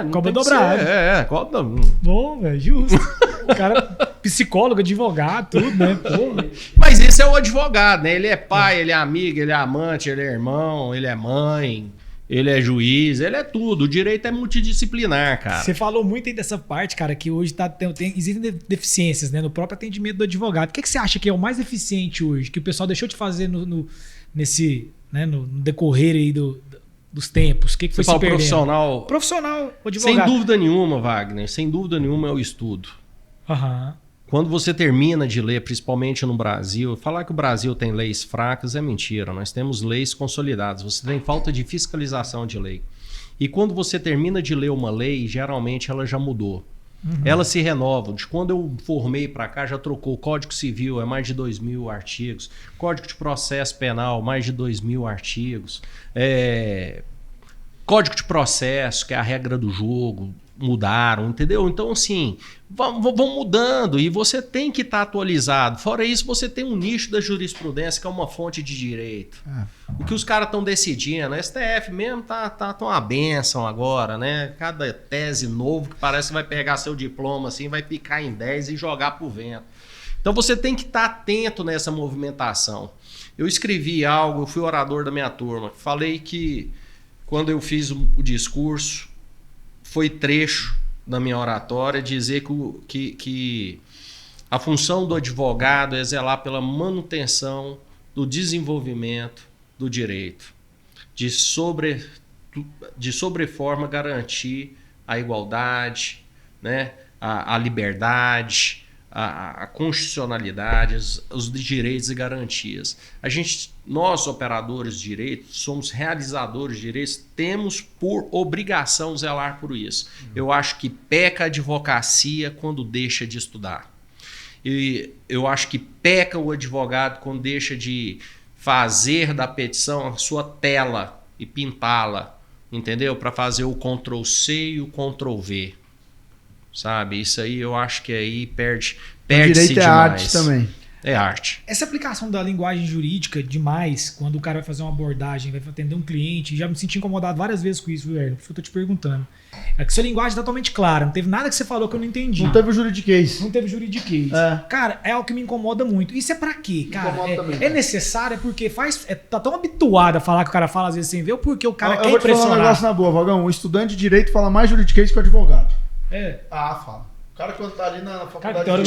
Não Cobra tem que dobrado. ser. Cobra. Bom, velho, justo. O cara, psicólogo, advogado, tudo, né? Pô, Mas esse é o advogado, né? Ele é pai, ele é amigo, ele é amante, ele é irmão, ele é mãe, ele é juiz, ele é tudo. O direito é multidisciplinar, cara. você falou muito aí dessa parte, cara, que hoje existem deficiências, né, no próprio atendimento do advogado. O que você acha que é o mais eficiente hoje, que o pessoal deixou de fazer nesse, né, no decorrer aí dos tempos? O que foi Você se fala perdendo? profissional. Profissional, o Sem advogado. dúvida nenhuma, Wagner, sem dúvida nenhuma é o estudo. Aham. Quando você termina de ler, principalmente no Brasil, falar que o Brasil tem leis fracas é mentira. Nós temos leis consolidadas. Você tem falta de fiscalização de lei. E quando você termina de ler uma lei, geralmente ela já mudou. Ela se renova. De quando eu formei para cá, já trocou. O Código Civil é mais de 2.000 artigos. Código de Processo Penal, mais de 2.000 artigos. Código de Processo, que é a regra do jogo. mudaram, entendeu? Então, assim, vão mudando e você tem que estar atualizado. Fora isso, você tem um nicho da jurisprudência que é uma fonte de direito. O que os caras estão decidindo, a STF mesmo tá uma bênção agora, né? Cada tese novo que parece que vai pegar seu diploma assim, vai picar em 10 e jogar pro vento. Então você tem que estar atento nessa movimentação. Eu escrevi algo, eu fui orador da minha turma, falei que quando eu fiz o discurso, foi trecho da minha oratória dizer que a função do advogado é zelar pela manutenção do desenvolvimento do direito, de sobreforma garantir a igualdade, né, a liberdade, a constitucionalidade, os direitos e garantias. Nós, operadores de direito, somos realizadores de direitos, temos por obrigação zelar por isso. Eu acho que peca a advocacia quando deixa de estudar. E eu acho que peca o advogado quando deixa de fazer da petição a sua tela e pintá-la, entendeu? Para fazer o Ctrl+C e o Ctrl+V. Sabe? Isso aí eu acho que aí perde-se direito demais. É arte também. É arte. Essa aplicação da linguagem jurídica demais, quando o cara vai fazer uma abordagem, vai atender um cliente, já me senti incomodado várias vezes com isso, Erno, por isso que eu tô te perguntando. É que sua linguagem é totalmente clara, não teve nada que você falou que eu não entendi. Não teve juridiquês. Não teve juridiquês. Cara, é algo que me incomoda muito. Isso é pra quê, cara? É necessário, é porque tá tão habituado a falar que o cara fala às vezes sem ver, ou porque o cara quer impressionar. Eu vou te falar um negócio na boa, Vagão. O estudante de direito fala mais juridiquês que o advogado. Fala. O cara quando tá ali na faculdade...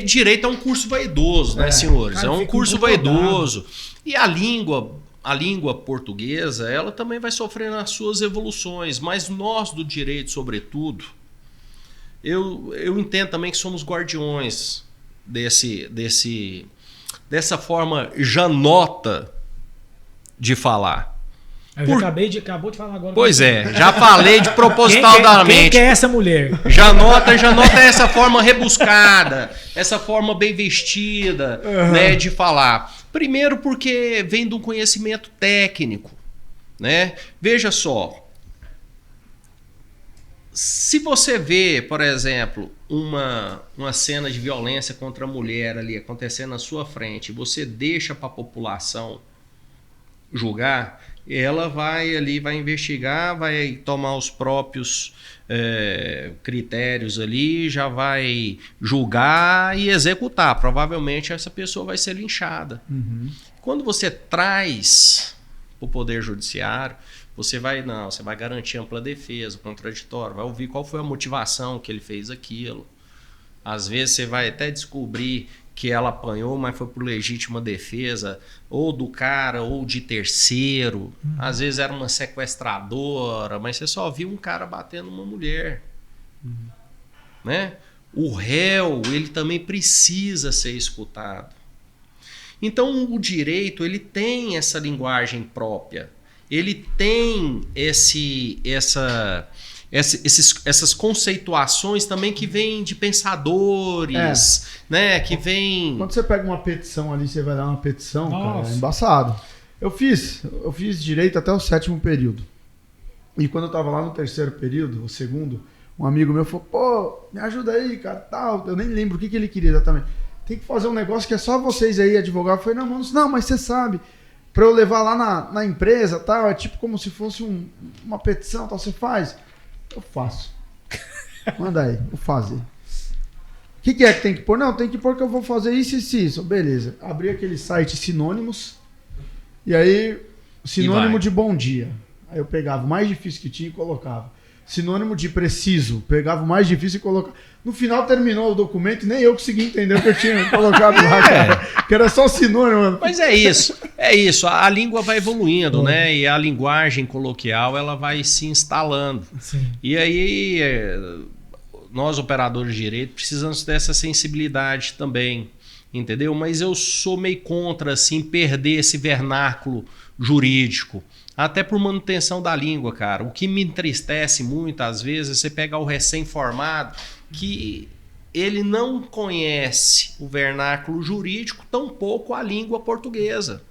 Direito é um curso vaidoso, né, senhores? É um curso vaidoso. E a língua portuguesa, ela também vai sofrendo as suas evoluções. Mas nós do direito, sobretudo, eu entendo também que somos guardiões dessa forma janota de falar. Acabou de falar agora. Pois já falei de propositalmente. Quem é essa mulher? Janota é essa forma rebuscada, essa forma bem vestida, né, de falar. Primeiro porque vem de um conhecimento técnico, né? Veja só, se você vê, por exemplo, uma cena de violência contra a mulher ali acontecendo na sua frente, você deixa para a população julgar, ela vai investigar, vai tomar os próprios critérios ali, já vai julgar e executar. Provavelmente essa pessoa vai ser linchada. Quando você traz para o Poder Judiciário, você vai garantir ampla defesa, contraditório, vai ouvir qual foi a motivação que ele fez aquilo. Às vezes você vai até descobrir que ela apanhou, mas foi por legítima defesa, ou do cara, ou de terceiro. Às vezes era uma sequestradora, mas você só viu um cara batendo uma mulher. Né? O réu, ele também precisa ser escutado. Então, o direito, ele tem essa linguagem própria. Ele tem essas conceituações também que vêm de pensadores, né? Que vem. Quando você pega uma petição ali, você vai dar uma petição, cara, é embaçado. Eu fiz direito até o 7º período. E quando eu tava lá no 3º período, o 2º, um amigo meu falou, pô, me ajuda aí, cara, tal. Eu nem lembro o que ele queria exatamente. Tem que fazer um negócio que é só vocês aí, advogado. Eu falei, não, mas você sabe. Pra eu levar lá na empresa, tal, é tipo como se fosse uma petição, tal, você faz. Eu faço. Manda aí, vou fazer. O que é que tem que pôr? Não, tem que pôr que eu vou fazer isso e isso. Beleza. Abri aquele site Sinônimos. E aí, sinônimo de bom dia. Aí eu pegava o mais difícil que tinha e colocava. Sinônimo de preciso. Pegava o mais difícil e colocava. No final terminou o documento e nem eu consegui entender o que eu tinha colocado lá, cara. Que era só sinônimo. Mas é isso. A língua vai evoluindo, né? E a linguagem coloquial, ela vai se instalando. Sim. E aí, nós operadores de direito precisamos dessa sensibilidade também, entendeu? Mas eu sou meio contra, assim, perder esse vernáculo jurídico. Até por manutenção da língua, cara. O que me entristece muito, às vezes, é você pegar o recém-formado que ele não conhece o vernáculo jurídico, tampouco a língua portuguesa.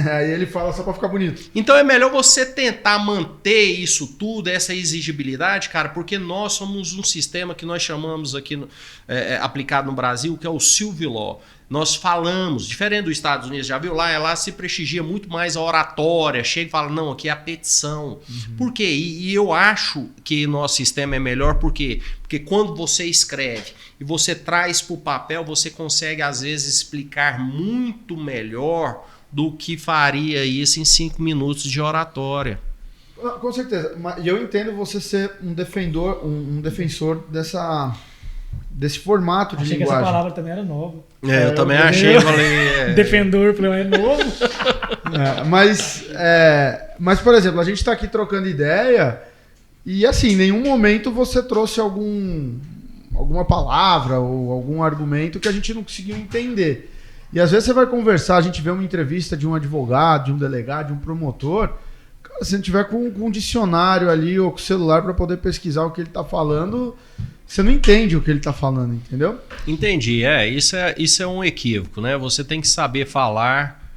Aí ele fala só pra ficar bonito. Então é melhor você tentar manter isso tudo, essa exigibilidade, cara, porque nós somos um sistema que nós chamamos aqui, aplicado no Brasil, que é o Civil Law. Nós falamos, diferente dos Estados Unidos, já viu? Lá se prestigia muito mais a oratória, chega e fala, não, aqui é a petição. Por quê? E eu acho que nosso sistema é melhor, por quê? Porque quando você escreve e você traz para o papel, você consegue, às vezes, explicar muito melhor do que faria isso em 5 minutos de oratória. Com certeza. E eu entendo você ser um defensor desse formato de Achei linguagem. que essa palavra também era nova. Eu também achei, falei... Defendor, falei, é novo? Mas, por exemplo, a gente está aqui trocando ideia e, assim, em nenhum momento você trouxe alguma palavra ou algum argumento que a gente não conseguiu entender. E às vezes você vai conversar, a gente vê uma entrevista de um advogado, de um delegado, de um promotor, cara, se não tiver com um dicionário ali ou com o celular para poder pesquisar o que ele está falando, você não entende o que ele está falando, entendeu? Entendi, isso é um equívoco, né? Você tem que saber falar,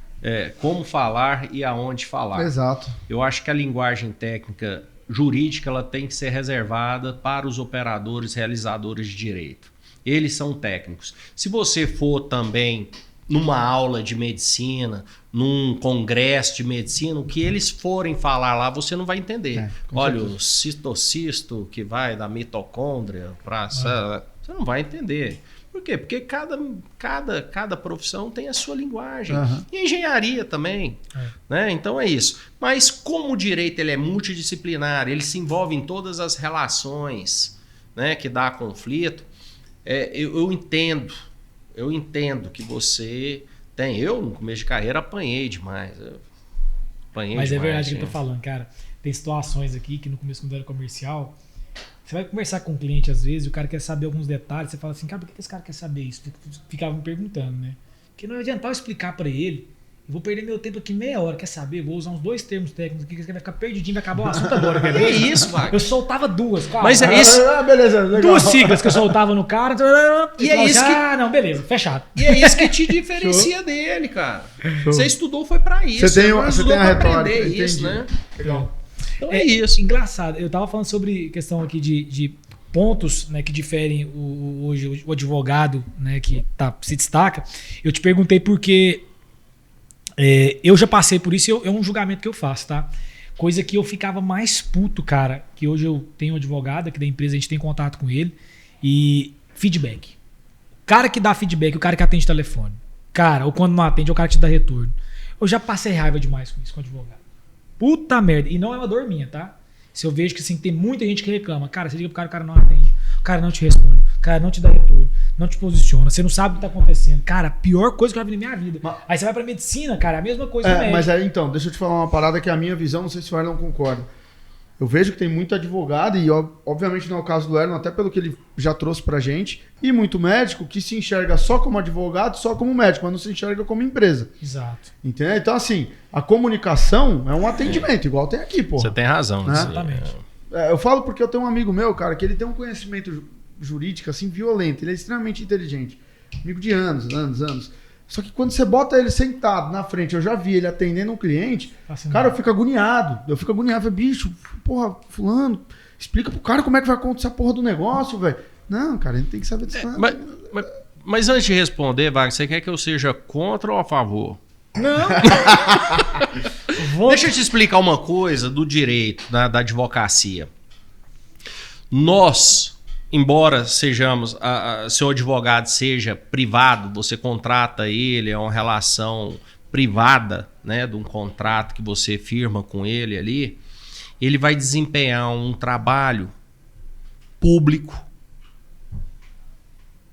como falar e aonde falar. Exato. Eu acho que a linguagem técnica jurídica ela tem que ser reservada para os operadores realizadores de direito. Eles são técnicos. Se você for também numa aula de medicina, num congresso de medicina, o que eles forem falar lá, você não vai entender. Olha, certeza. O cistocisto que vai da mitocôndria para... Você não vai entender. Por quê? Porque cada profissão tem a sua linguagem. E engenharia também. Né? Então é isso. Mas como o direito ele é multidisciplinar, ele se envolve em todas as relações, né, que dá conflito, eu entendo que você tem. Eu, no começo de carreira, apanhei demais. Mas é verdade que eu tô falando, cara. Tem situações aqui que no começo, quando era comercial, você vai conversar com o cliente às vezes, e o cara quer saber alguns detalhes, você fala assim, cara, por que esse cara quer saber isso? Ficava me perguntando, né? Porque não adianta eu explicar pra ele, eu vou perder meu tempo aqui meia hora, quer saber? Vou usar uns 2 termos técnicos aqui, que você vai ficar perdidinho, vai acabar o assunto agora. Quer ver? É isso, Wagner. Eu soltava 2, cara. Mas é isso. Beleza, legal. 2 siglas que eu soltava no cara. E é isso que... não, beleza, fechado. E é isso que te diferencia dele, cara. Você estudou, foi pra isso. Você tem a retórica, aprender entendi. isso, né? Legal. Então é isso. Engraçado, eu tava falando sobre questão aqui de pontos, né, que diferem hoje o advogado, né, que se destaca. Eu te perguntei porque eu já passei por isso e é um julgamento que eu faço, tá? Coisa que eu ficava mais puto, cara, que hoje eu tenho um advogado aqui da empresa, a gente tem contato com ele, e feedback. O cara que dá feedback, o cara que atende telefone, cara, ou quando não atende, é o cara que te dá retorno. Eu já passei raiva demais com isso, com o advogado. Puta merda. E não é uma dor minha, tá? Se eu vejo que assim, tem muita gente que reclama, cara, você liga pro cara, o cara não atende, o cara não te responde, o cara não te dá retorno, não te posiciona, você não sabe o que tá acontecendo. Cara, a pior coisa que eu já vi na minha vida. Aí você vai pra medicina, cara, a mesma coisa também. Mas aí então, deixa eu te falar uma parada que é a minha visão, não sei se o Erlon concorda. Eu vejo que tem muito advogado, e obviamente não é o caso do Erlon, até pelo que ele já trouxe pra gente, e muito médico que se enxerga só como advogado, só como médico, mas não se enxerga como empresa. Exato. Entendeu? Então, assim, a comunicação é um atendimento, igual tem aqui, pô. Você tem razão. Né? Exatamente. Eu falo porque eu tenho um amigo meu, cara, que ele tem um conhecimento jurídico, assim, violento. Ele é extremamente inteligente. Amigo de anos. Só que quando você bota ele sentado na frente, eu já vi ele atendendo um cliente, cara, eu fico agoniado. Eu falei, bicho, porra, fulano, explica pro cara como é que vai acontecer a porra do negócio, velho. Não, cara, a gente tem que saber disso. Mas antes de responder, Wagner, você quer que eu seja contra ou a favor? Não. Deixa eu te explicar uma coisa do direito, da advocacia. Nós, embora sejamos, seu advogado seja privado, você contrata ele, é uma relação privada, né, de um contrato que você firma com ele ali, ele vai desempenhar um trabalho público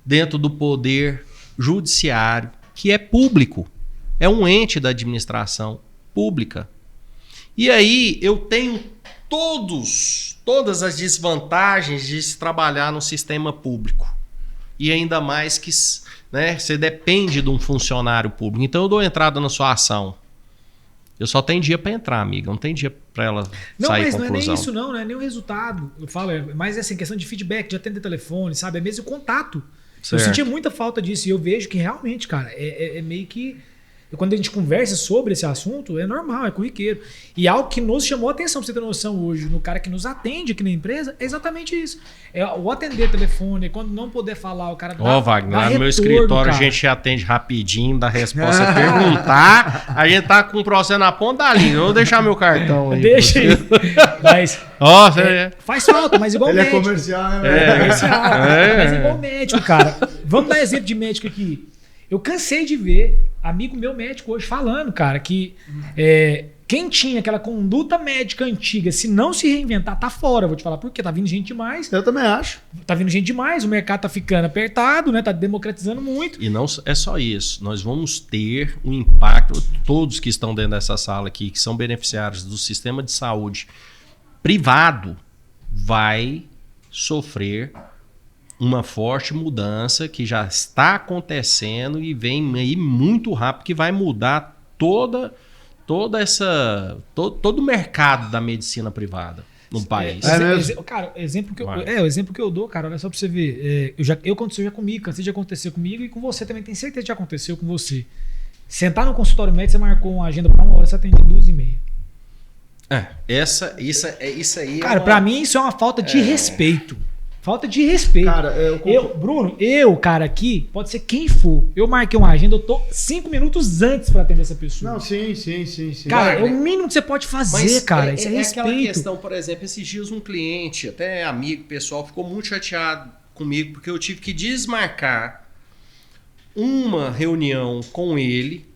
dentro do poder judiciário, que é público. É um ente da administração pública. E aí eu tenho todas as desvantagens de se trabalhar no sistema público. E ainda mais que, né, você depende de um funcionário público. Então eu dou entrada na sua ação. Eu só tenho dia para entrar, amiga. Não tem dia para ela sair conclusão. Não é nem isso não é nem o resultado. Eu falo, mas é assim, questão de feedback, de atender telefone, sabe? É mesmo o contato. Certo. Eu sentia muita falta disso e eu vejo que realmente, cara, é meio que quando a gente conversa sobre esse assunto, é normal, é corriqueiro. E algo que nos chamou a atenção, pra você ter noção hoje, no cara que nos atende aqui na empresa, é exatamente isso. É o atender telefone, quando não poder falar, o cara dá, Wagner, dá lá no meu retorno, escritório cara. a gente atende rapidinho, dá resposta. Você perguntar, a gente tá com o processo na ponta da língua. Eu vou deixar meu cartão aí. Deixa aí. Mas Ó, faz falta, mas igual Ele é médico. comercial, né? É. Comercial, mas igual médico, cara. Vamos dar exemplo de médico aqui. Eu cansei de ver amigo meu médico hoje falando, cara, que quem tinha aquela conduta médica antiga, se não se reinventar, tá fora. Eu vou te falar por quê. Tá vindo gente demais. Eu também acho. Tá vindo gente demais. O mercado tá ficando apertado, né? Tá democratizando muito. E não é só isso. Nós vamos ter um impacto, todos que estão dentro dessa sala aqui, que são beneficiários do sistema de saúde privado, vai sofrer uma forte mudança que já está acontecendo e vem aí muito rápido, que vai mudar todo o mercado da medicina privada no país. Cara, o exemplo que eu dou, cara, olha só pra você ver. Aconteceu já comigo, cansei de acontecer comigo e com você também, tenho certeza que já aconteceu com você. Sentar no consultório médico, você marcou uma agenda pra 1 hora, você atende 2h30. Isso aí. Cara, pra mim isso é uma falta de respeito. Falta de respeito. Cara, Bruno, cara, aqui, pode ser quem for. Eu marquei uma agenda, eu tô 5 minutos antes pra atender essa pessoa. Não, sim. Cara, é o mínimo que você pode fazer, cara. Isso é respeito. Aquela questão, por exemplo, esses dias um cliente, até amigo pessoal, ficou muito chateado comigo porque eu tive que desmarcar uma reunião com ele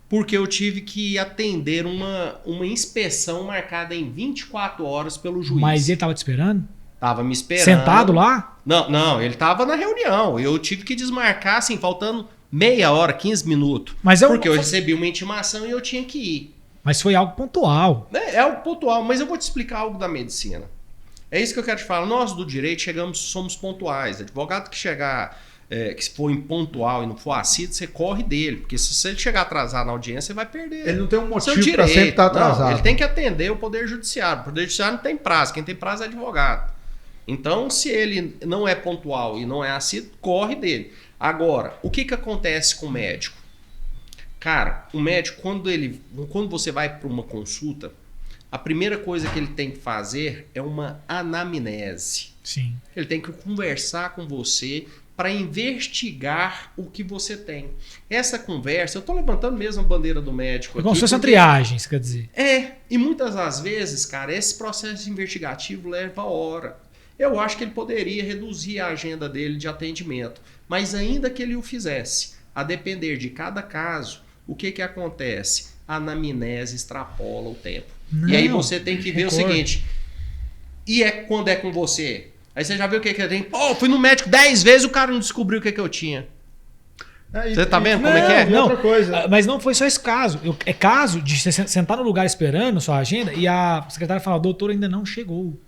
porque eu tive que atender uma inspeção marcada em 24 horas pelo juiz. Mas ele tava te esperando? Tava me esperando. Sentado lá? Não, ele tava na reunião. Eu tive que desmarcar, assim, faltando meia hora, 15 minutos. Porque eu recebi uma intimação e eu tinha que ir. Mas foi algo pontual. É algo pontual, mas eu vou te explicar algo da medicina. É isso que eu quero te falar. Nós do direito somos pontuais. Advogado que chegar, que se for impontual e não for assíduo, você corre dele. Porque se você chegar atrasado na audiência, você vai perder. Ele não tem um motivo para sempre estar atrasado. Não, ele tem que atender o Poder Judiciário. O Poder Judiciário não tem prazo. Quem tem prazo é advogado. Então, se ele não é pontual e não é assíduo, corre dele. Agora, o que acontece com o médico? Cara, o médico, quando você vai para uma consulta, a primeira coisa que ele tem que fazer é uma anamnese. Sim. Ele tem que conversar com você para investigar o que você tem. Essa conversa, eu estou levantando mesmo a bandeira do médico. É como se fosse uma triagem, isso quer dizer. E muitas das vezes, cara, esse processo investigativo leva hora. Eu acho que ele poderia reduzir a agenda dele de atendimento. Mas ainda que ele o fizesse, a depender de cada caso, o que acontece? A anamnese extrapola o tempo. Não, e aí você tem que ver o seguinte, quando é com você? Aí você já viu o que tem? Pô, fui no médico 10 vezes, o cara não descobriu o que eu tinha. Você tá vendo como é que é? Não, outra coisa. Mas não foi só esse caso. É caso de você sentar no lugar esperando sua agenda e a secretária falar, doutor ainda não chegou.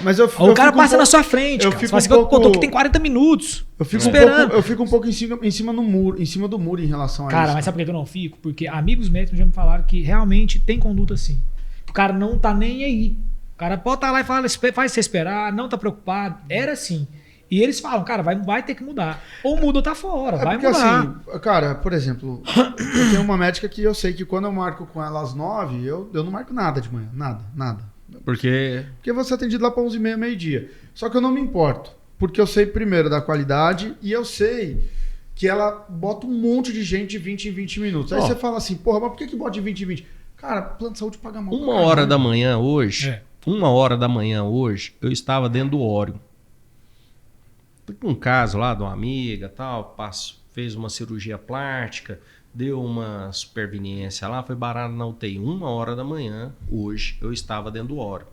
Mas o cara passa na sua frente, cara. Você fala assim, contou que tem 40 minutos. Eu fico esperando. Eu fico um pouco em cima do muro em relação a isso. Cara, mas sabe por que eu não fico? Porque amigos médicos já me falaram que realmente tem conduta assim. O cara não tá nem aí. O cara pode estar lá e fala, faz você esperar, não tá preocupado. Era assim. E eles falam, cara, vai ter que mudar. Ou muda ou tá fora, vai porque, mudar. Assim, cara, por exemplo, eu tenho uma médica que eu sei que quando eu marco com ela às 9, eu não marco nada de manhã. Nada. Porque você é atendido lá para 11h30, meio-dia. Só que eu não me importo. Porque eu sei primeiro da qualidade e eu sei que ela bota um monte de gente de 20 em 20 minutos. Aí você fala assim, porra, mas por que bota de 20 em 20? Cara, plano de saúde paga mal. 1h da manhã hoje, 1h da manhã hoje, eu estava dentro do Ório. Um caso lá de uma amiga, tal, fez uma cirurgia plástica, deu uma superveniência lá, foi barato na UTI. 1h da manhã, hoje, eu estava dentro do Ório.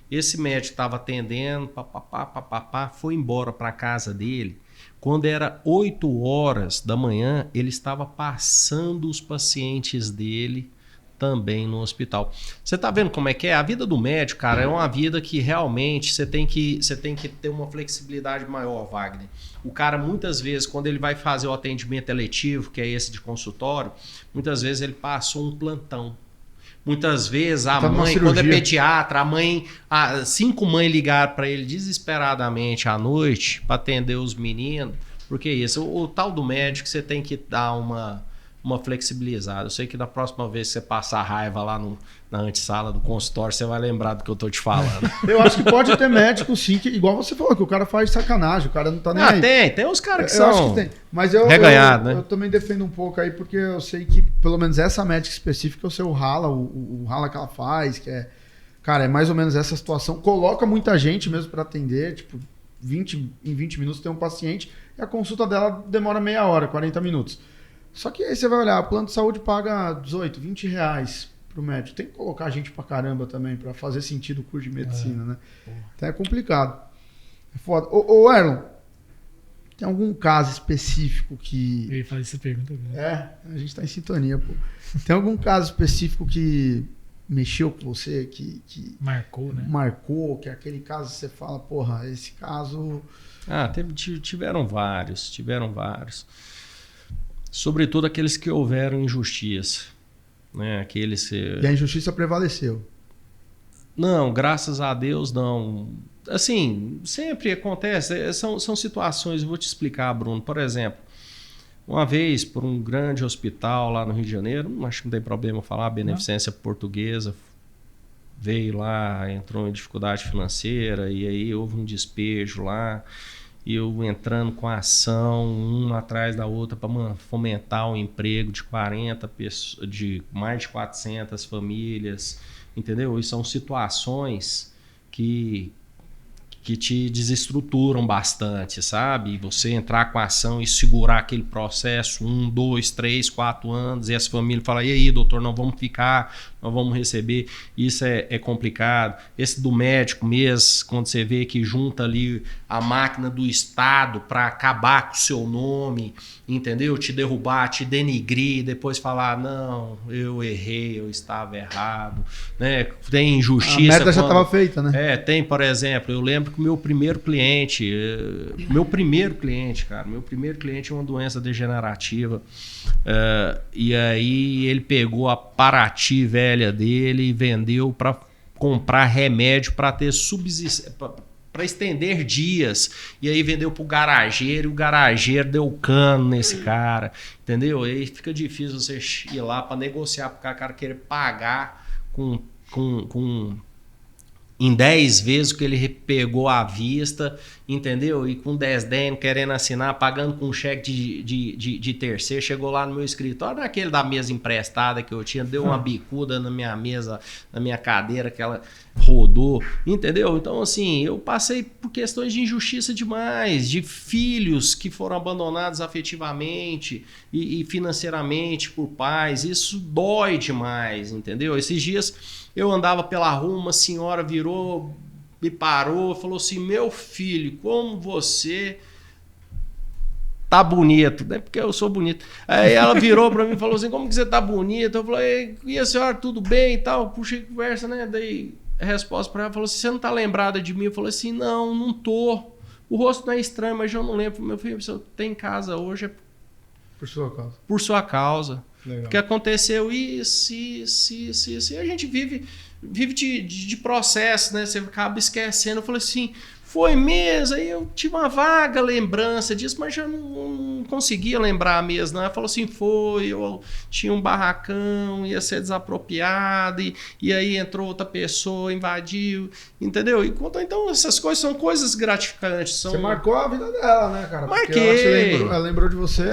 Esse médico estava atendendo, foi embora para a casa dele. Quando era 8h da manhã, ele estava passando os pacientes dele também no hospital. Você tá vendo como é que é? A vida do médico, cara, é uma vida que realmente você tem que ter uma flexibilidade maior, Wagner. O cara, muitas vezes, quando ele vai fazer o atendimento eletivo, que é esse de consultório, muitas vezes ele passou um plantão. Muitas vezes a mãe, quando é pediatra, 5 mães ligaram para ele desesperadamente à noite para atender os meninos. Porque isso, o tal do médico, você tem que dar uma uma flexibilizada. Eu sei que da próxima vez que você passar raiva lá na antessala do consultório, você vai lembrar do que eu tô te falando. Eu acho que pode ter médico, sim, que, igual você falou, que o cara faz sacanagem, o cara não tá nem aí. Tem uns caras que eu são acho que tem. Mas eu também defendo um pouco aí, porque eu sei que, pelo menos essa médica específica, eu sei o rala, o rala que ela faz, que é... Cara, é mais ou menos essa situação. Coloca muita gente mesmo pra atender, tipo, em 20 minutos tem um paciente e a consulta dela demora meia hora, 40 minutos. Só que aí você vai olhar, o plano de saúde paga 18, 20 reais pro médico. Tem que colocar gente pra caramba também, pra fazer sentido o curso de medicina, né? Então é complicado. É foda. Ô Erlon, tem algum caso específico que... Eu ia fazer essa pergunta agora. A gente tá em sintonia, pô. Tem algum caso específico que mexeu com você, que marcou, né? Marcou, que é aquele caso que você fala, porra, esse caso... Tiveram vários. Sobretudo aqueles que houveram injustiça. Né? E a injustiça prevaleceu. Não, graças a Deus não. Assim, sempre acontece. São situações, eu vou te explicar, Bruno. Por exemplo, uma vez por um grande hospital lá no Rio de Janeiro, acho que não tem problema falar, Beneficência Portuguesa, veio lá, entrou em dificuldade financeira e aí houve um despejo lá. E eu entrando com a ação, uma atrás da outra, para fomentar o emprego de 40 pessoas, de mais de 400 famílias, entendeu? E são situações que te desestruturam bastante, sabe? Você entrar com a ação e segurar aquele processo 1, 2, 3, 4 anos, e essa família fala, e aí, doutor, nós vamos ficar, nós vamos receber, isso é complicado. Esse do médico mesmo, quando você vê que junta ali a máquina do Estado para acabar com o seu nome, entendeu? Te derrubar, te denigrir, depois falar, não, eu errei, eu estava errado, né? Tem injustiça. A meta já estava feita, né? Tem, por exemplo, eu lembro que o meu primeiro cliente, cara, é uma doença degenerativa, e aí ele pegou a Paraty velha dele e vendeu para comprar remédio para ter subsistência, para estender dias, e aí vendeu pro garageiro, e o garageiro deu cano nesse cara, entendeu? Aí fica difícil você ir lá para negociar, porque o cara querer pagar em 10 vezes o que ele pegou à vista, entendeu? E com desdém, querendo assinar, pagando com um cheque de terceiro. Chegou lá no meu escritório, naquele da mesa emprestada que eu tinha, deu uma bicuda na minha mesa, na minha cadeira, que ela rodou, entendeu? Então, assim, eu passei por questões de injustiça demais, de filhos que foram abandonados afetivamente e financeiramente por pais. Isso dói demais, entendeu? Esses dias eu andava pela rua, uma senhora virou, me parou, falou assim, meu filho, como você tá bonito, né? Porque eu sou bonito. Aí ela virou para mim e falou assim, como que você tá bonito? Eu falei, e a senhora, tudo bem e tal? Puxei conversa, né? Daí a resposta para ela falou assim, você não tá lembrada de mim? Eu falei assim, não tô. O rosto não é estranho, mas eu não lembro. Meu filho, se eu tenho em casa hoje é por sua causa. Por sua causa. Legal. Porque aconteceu isso. E a gente vive de processo, né? Você acaba esquecendo. Eu falei assim, foi mesmo. Aí eu tive uma vaga lembrança disso, mas já não conseguia lembrar mesmo. Ela falou assim, eu tinha um barracão, ia ser desapropriado, e aí entrou outra pessoa, invadiu, entendeu? Então essas coisas são coisas gratificantes. Você marcou a vida dela, né, cara? Marquei. Ela lembrou de você.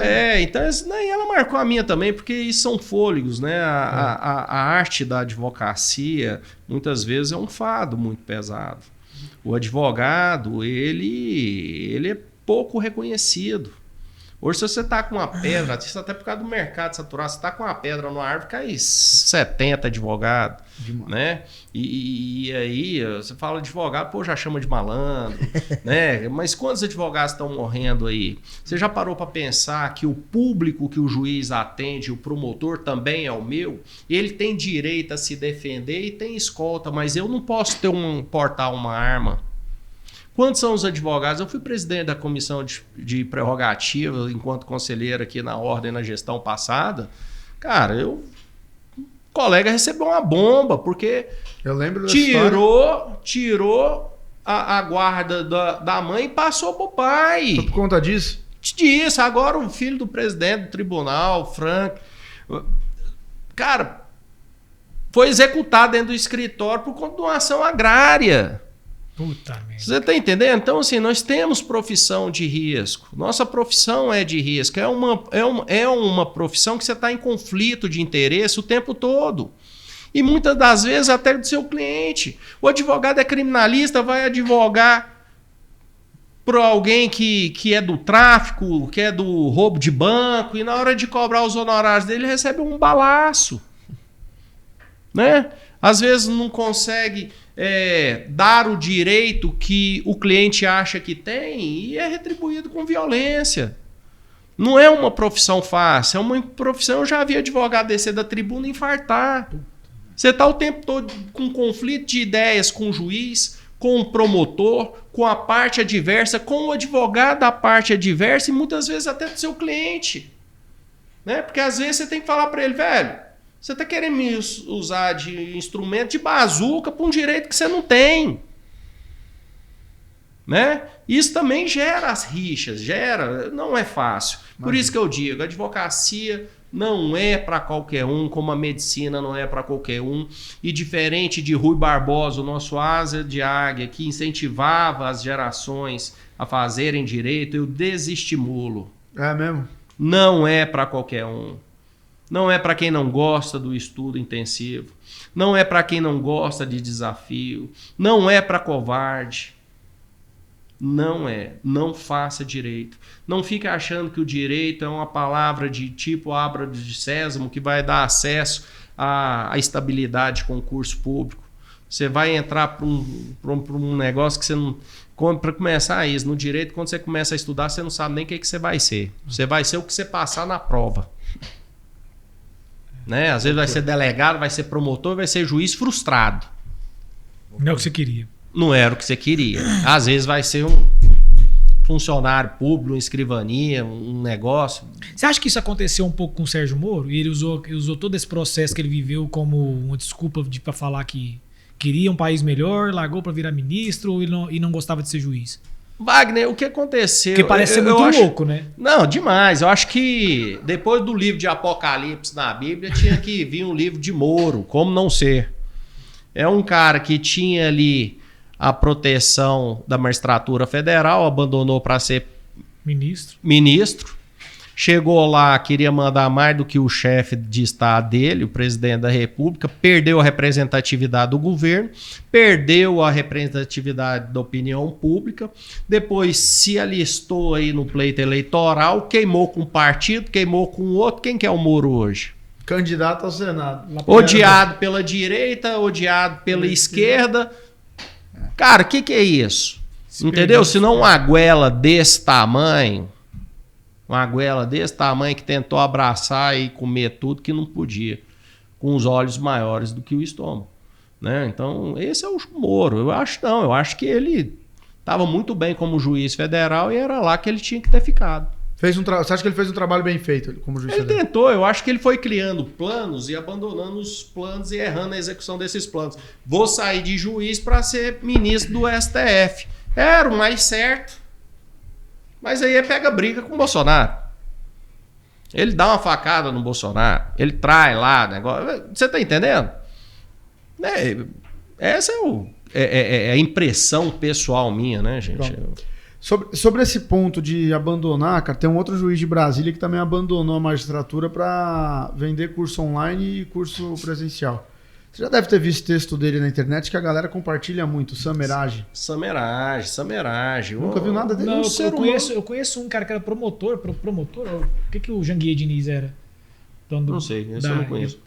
Então ela marcou a minha também, porque isso são fôlegos, né? A arte da advocacia, muitas vezes, é um fardo muito pesado. O advogado, ele é pouco reconhecido. Hoje, se você está com uma pedra, isso até por causa do mercado saturado, você está com uma pedra numa árvore, cai 70 advogados, né? E aí, você fala advogado, pô, já chama de malandro, né? Mas quantos advogados estão morrendo aí? Você já parou para pensar que o público que o juiz atende, o promotor, também é o meu? Ele tem direito a se defender e tem escolta, mas eu não posso portar uma arma. Quantos são os advogados? Eu fui presidente da comissão de prerrogativa enquanto conselheiro aqui na ordem na gestão passada. Cara, o colega recebeu uma bomba, porque eu lembro tirou a guarda da mãe e passou pro pai. Foi por conta disso? Disso, agora o filho do presidente do tribunal, Frank, Cara, foi executado dentro do escritório por conta de uma ação agrária. Puta merda. Você está entendendo? Então, assim, nós temos profissão de risco. Nossa profissão é de risco. É uma profissão que você está em conflito de interesse o tempo todo. E muitas das vezes até do seu cliente. O advogado é criminalista, vai advogar para alguém que é do tráfico, que é do roubo de banco, e na hora de cobrar os honorários dele, recebe um balaço. Né? Às vezes não consegue dar o direito que o cliente acha que tem e é retribuído com violência. Não é uma profissão fácil, é uma profissão. Eu já vi advogado descer da tribuna e infartar. Você está o tempo todo com conflito de ideias com o juiz, com o promotor, com a parte adversa, com o advogado da parte adversa e muitas vezes até do seu cliente. Né? Porque às vezes você tem que falar para ele, velho, você está querendo me usar de instrumento de bazuca para um direito que você não tem. Né? Isso também gera as rixas, não é fácil. Por isso que eu digo, a advocacia não é para qualquer um, como a medicina não é para qualquer um. E diferente de Rui Barbosa, o nosso asa de águia, que incentivava as gerações a fazerem direito, eu desestimulo. É mesmo? Não é para qualquer um. Não é para quem não gosta do estudo intensivo. Não é para quem não gosta de desafio. Não é para covarde. Não é. Não faça direito. Não fique achando que o direito é uma palavra de tipo abra de sésamo que vai dar acesso à estabilidade de concurso público. Você vai entrar para um negócio que você não... Para começar isso, no direito, quando você começa a estudar, você não sabe nem o que você vai ser. Você vai ser o que você passar na prova. Né? Às vezes vai ser delegado, vai ser promotor, vai ser juiz frustrado. Não é o que você queria. Não era o que você queria. Às vezes vai ser um funcionário público, uma escrivania, um negócio. Você acha que isso aconteceu um pouco com o Sérgio Moro? E ele usou todo esse processo que ele viveu como uma desculpa para falar que queria um país melhor, largou para virar ministro e não gostava de ser juiz? Wagner, o que aconteceu... Porque parece ser muito louco, né? Não, demais. Eu acho que depois do livro de Apocalipse na Bíblia tinha que vir um livro de Moro, como não ser. É um cara que tinha ali a proteção da magistratura federal, abandonou para ser ministro. Chegou lá, queria mandar mais do que o chefe de estado dele, o presidente da República, perdeu a representatividade do governo, perdeu a representatividade da opinião pública, depois se alistou aí no pleito eleitoral, queimou com um partido, queimou com o outro. Quem que é o Moro hoje? Candidato ao Senado. Odiado pela direita, odiado pela esquerda. Cara, o que é isso? Entendeu? Se não uma goela desse tamanho... Uma goela desse tamanho que tentou abraçar e comer tudo que não podia, com os olhos maiores do que o estômago. Né? Então, esse é o Moro. Eu acho que ele estava muito bem como juiz federal e era lá que ele tinha que ter ficado. Você acha que ele fez um trabalho bem feito como juiz federal? Ele tentou, eu acho que ele foi criando planos e abandonando os planos e errando a execução desses planos. Vou sair de juiz para ser ministro do STF. Era o mais certo. Mas aí ele pega briga com o Bolsonaro. Ele dá uma facada no Bolsonaro. Ele trai lá negócio. Você tá entendendo? Essa é a impressão pessoal minha, né, gente? Sobre esse ponto de abandonar, cara, tem um outro juiz de Brasília que também abandonou a magistratura para vender curso online e curso presencial. Você já deve ter visto texto dele na internet que a galera compartilha muito, Samerage. Samerage. Nunca viu nada dele? Não, eu conheço um cara que era promotor. O que o Janguier Diniz era? Não sei, esse eu não conheço.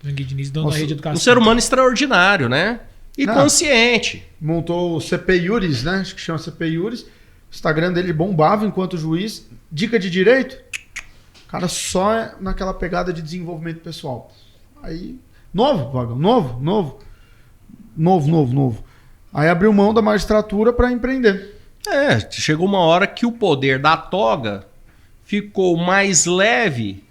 Janguier Diniz, dono da rede de educação. Um ser humano extraordinário, né? E consciente. Montou o CP Iuris, né? Acho que chama CP Iuris. O Instagram dele bombava enquanto juiz. Dica de direito? Cara, só naquela pegada de desenvolvimento pessoal. Aí... Novo, Vagão, novo. Aí abriu mão da magistratura para empreender. Chegou uma hora que o poder da toga ficou mais leve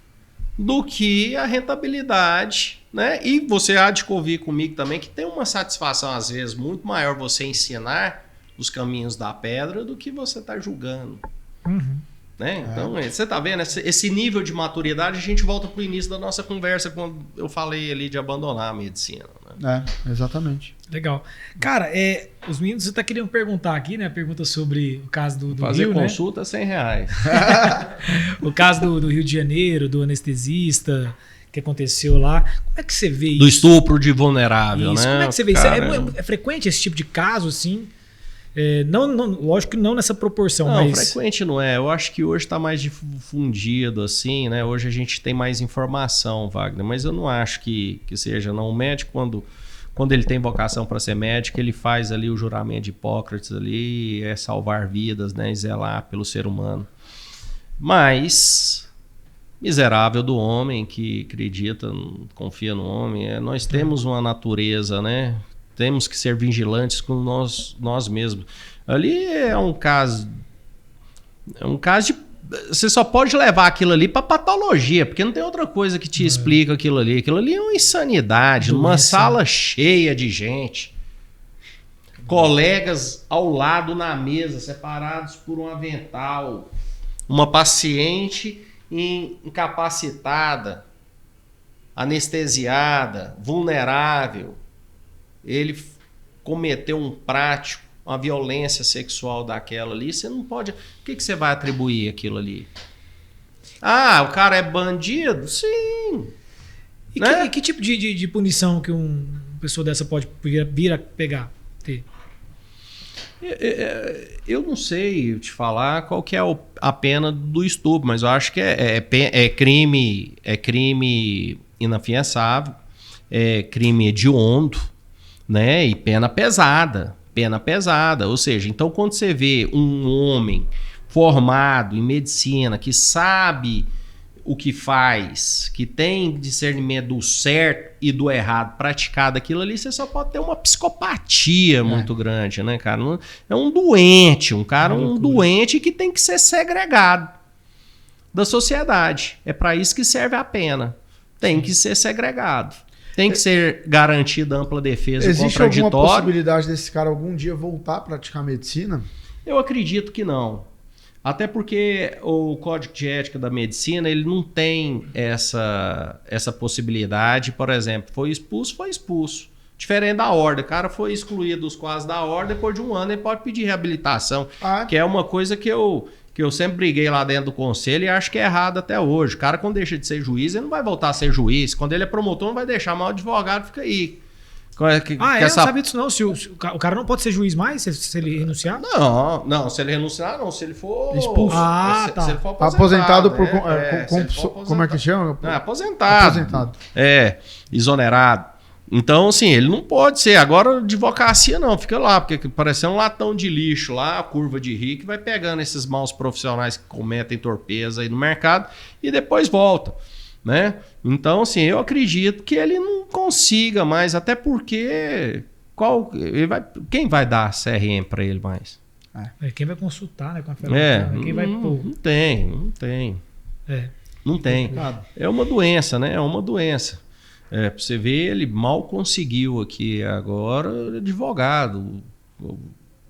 do que a rentabilidade, né? E você há de convir comigo também que tem uma satisfação, às vezes, muito maior você ensinar os caminhos da pedra do que você tá julgando. Uhum. Né? Então, você tá vendo? Esse nível de maturidade, a gente volta pro início da nossa conversa, quando eu falei ali de abandonar a medicina. Né? Exatamente. Legal. Cara, os meninos até queriam perguntar aqui, né? Pergunta sobre o caso do Fazer Rio, consulta R$100. O caso do Rio de Janeiro, do anestesista que aconteceu lá. Como é que você vê isso? Do estupro de vulnerável, Isso. né? Como é que você vê Cara, isso? É frequente esse tipo de caso, assim? Não, lógico que não nessa proporção, não, mas... frequente não é. Eu acho que hoje está mais difundido, assim, né? Hoje a gente tem mais informação, Wagner, mas eu não acho que seja, não. O médico, quando ele tem vocação para ser médico, ele faz ali o juramento de Hipócrates ali, salvar vidas, né? E zelar pelo ser humano. Mas... miserável do homem que acredita, confia no homem. Nós temos uma natureza, né? Temos que ser vigilantes com nós mesmos. Ali é um caso de... você só pode levar aquilo ali para patologia, porque não tem outra coisa que te explica aquilo ali. Aquilo ali é uma insanidade, numa sala cheia de gente. Colegas ao lado na mesa, separados por um avental. Uma paciente incapacitada, anestesiada, vulnerável. Ele cometeu um prático, uma violência sexual daquela ali. Você não pode... o que você vai atribuir aquilo ali? Ah, o cara é bandido? Sim. E né? que tipo de punição que uma pessoa dessa pode vir a pegar? Ter? Eu não sei te falar qual que é a pena do estupro, mas eu acho que é crime inafiançável, é crime hediondo, né? E pena pesada. Ou seja, então quando você vê um homem formado em medicina, que sabe o que faz, que tem discernimento do certo e do errado praticado aquilo ali, você só pode ter uma psicopatia muito grande, né, cara? É um doente, um doente que tem que ser segregado da sociedade. É para isso que serve a pena. Tem que ser segregado. Tem que ser garantida ampla defesa Existe contraditória. alguma possibilidade desse cara algum dia voltar a praticar medicina? Eu acredito que não. Até porque o Código de Ética da Medicina, ele não tem essa possibilidade. Por exemplo, foi expulso. Diferente da ordem. O cara foi excluído dos quadros da ordem, depois de um ano ele pode pedir reabilitação. Que é uma coisa que eu sempre briguei lá dentro do conselho e acho que é errado até hoje. O cara, quando deixa de ser juiz, ele não vai voltar a ser juiz. Quando ele é promotor, não vai deixar, mas o advogado fica aí. Eu não sabia disso não. O cara não pode ser juiz mais se ele renunciar? Não, se ele renunciar, não. Se ele for expulso. Se ele for aposentado por... como é que chama? Aposentado. Exonerado. Então, assim, ele não pode ser. Agora, advocacia não, fica lá, porque parece um latão de lixo lá, a curva de rio, que vai pegando esses maus profissionais que cometem torpeza aí no mercado e depois volta, né? Então, assim, eu acredito que ele não consiga mais, até porque quem vai dar CRM para ele mais? Quem vai consultar, né? Com a ferramenta, quem vai pôr? Não tem. Não tem. É uma doença, né? É uma doença. Pra você ver, ele mal conseguiu aqui agora advogado.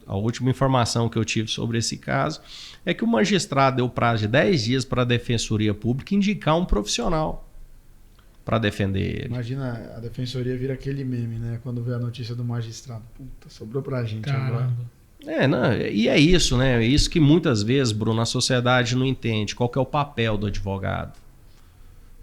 A última informação que eu tive sobre esse caso é que o magistrado deu prazo de 10 dias para a Defensoria Pública indicar um profissional para defender ele. Imagina, a Defensoria vira aquele meme, né? Quando vê a notícia do magistrado. Puta, sobrou pra gente agora. E é isso, né? É isso que muitas vezes, Bruno, a sociedade não entende. Qual que é o papel do advogado?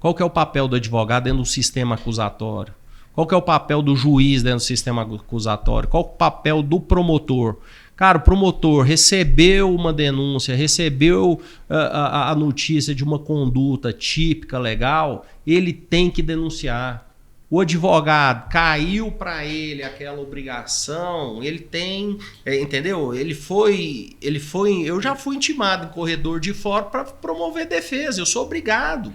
Qual que é o papel do advogado dentro do sistema acusatório? Qual que é o papel do juiz dentro do sistema acusatório? Qual o papel do promotor? Cara, o promotor recebeu uma denúncia, recebeu a notícia de uma conduta típica, legal, ele tem que denunciar. O advogado caiu para ele aquela obrigação, ele tem, entendeu? Ele foi, eu já fui intimado em corredor de fora para promover defesa, eu sou obrigado.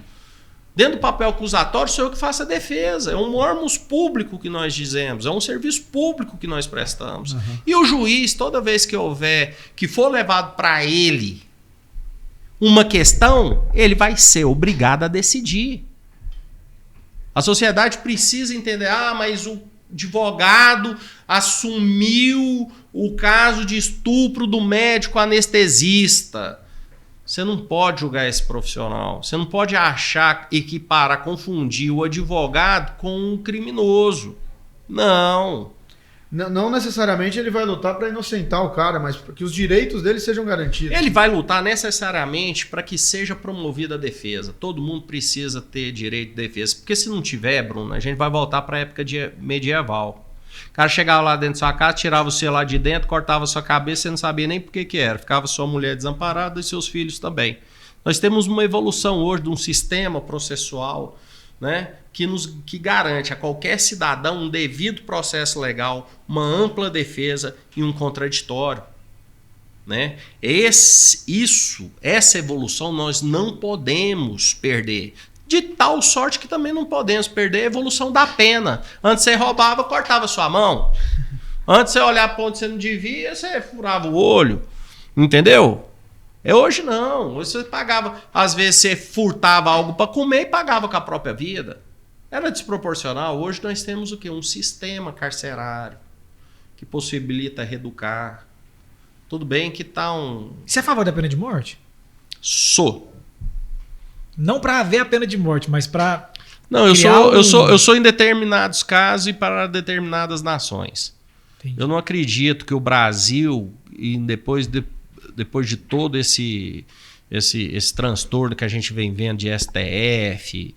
Dentro do papel acusatório, sou eu que faço a defesa. É um órgão público que nós dizemos, é um serviço público que nós prestamos. E o juiz, toda vez que for levado para ele uma questão, ele vai ser obrigado a decidir. A sociedade precisa entender, mas o advogado assumiu o caso de estupro do médico anestesista. Você não pode julgar esse profissional. Você não pode achar, equiparar, confundir o advogado com um criminoso. Não. Não necessariamente ele vai lutar para inocentar o cara, mas para que os direitos dele sejam garantidos. Ele vai lutar necessariamente para que seja promovida a defesa. Todo mundo precisa ter direito de defesa. Porque se não tiver, Bruno, a gente vai voltar para a época medieval. O cara chegava lá dentro da sua casa, tirava você lá de dentro, cortava sua cabeça, você não sabia nem por que era. Ficava sua mulher desamparada e seus filhos também. Nós temos uma evolução hoje de um sistema processual, né, que garante a qualquer cidadão um devido processo legal, uma ampla defesa e um contraditório. Né? Essa evolução nós não podemos perder. De tal sorte que também não podemos perder a evolução da pena. Antes você roubava, cortava sua mão. Antes você olhava para onde você não devia, você furava o olho. Entendeu? Hoje não. Hoje você pagava, às vezes você furtava algo para comer e pagava com a própria vida. Era desproporcional. Hoje nós temos o quê? Um sistema carcerário que possibilita reeducar. Tudo bem que tá um... Você é a favor da pena de morte? Sou. Não para haver a pena de morte, mas para... Não, eu sou em determinados casos e para determinadas nações. Entendi. Eu não acredito que o Brasil, e depois de todo esse transtorno que a gente vem vendo de STF,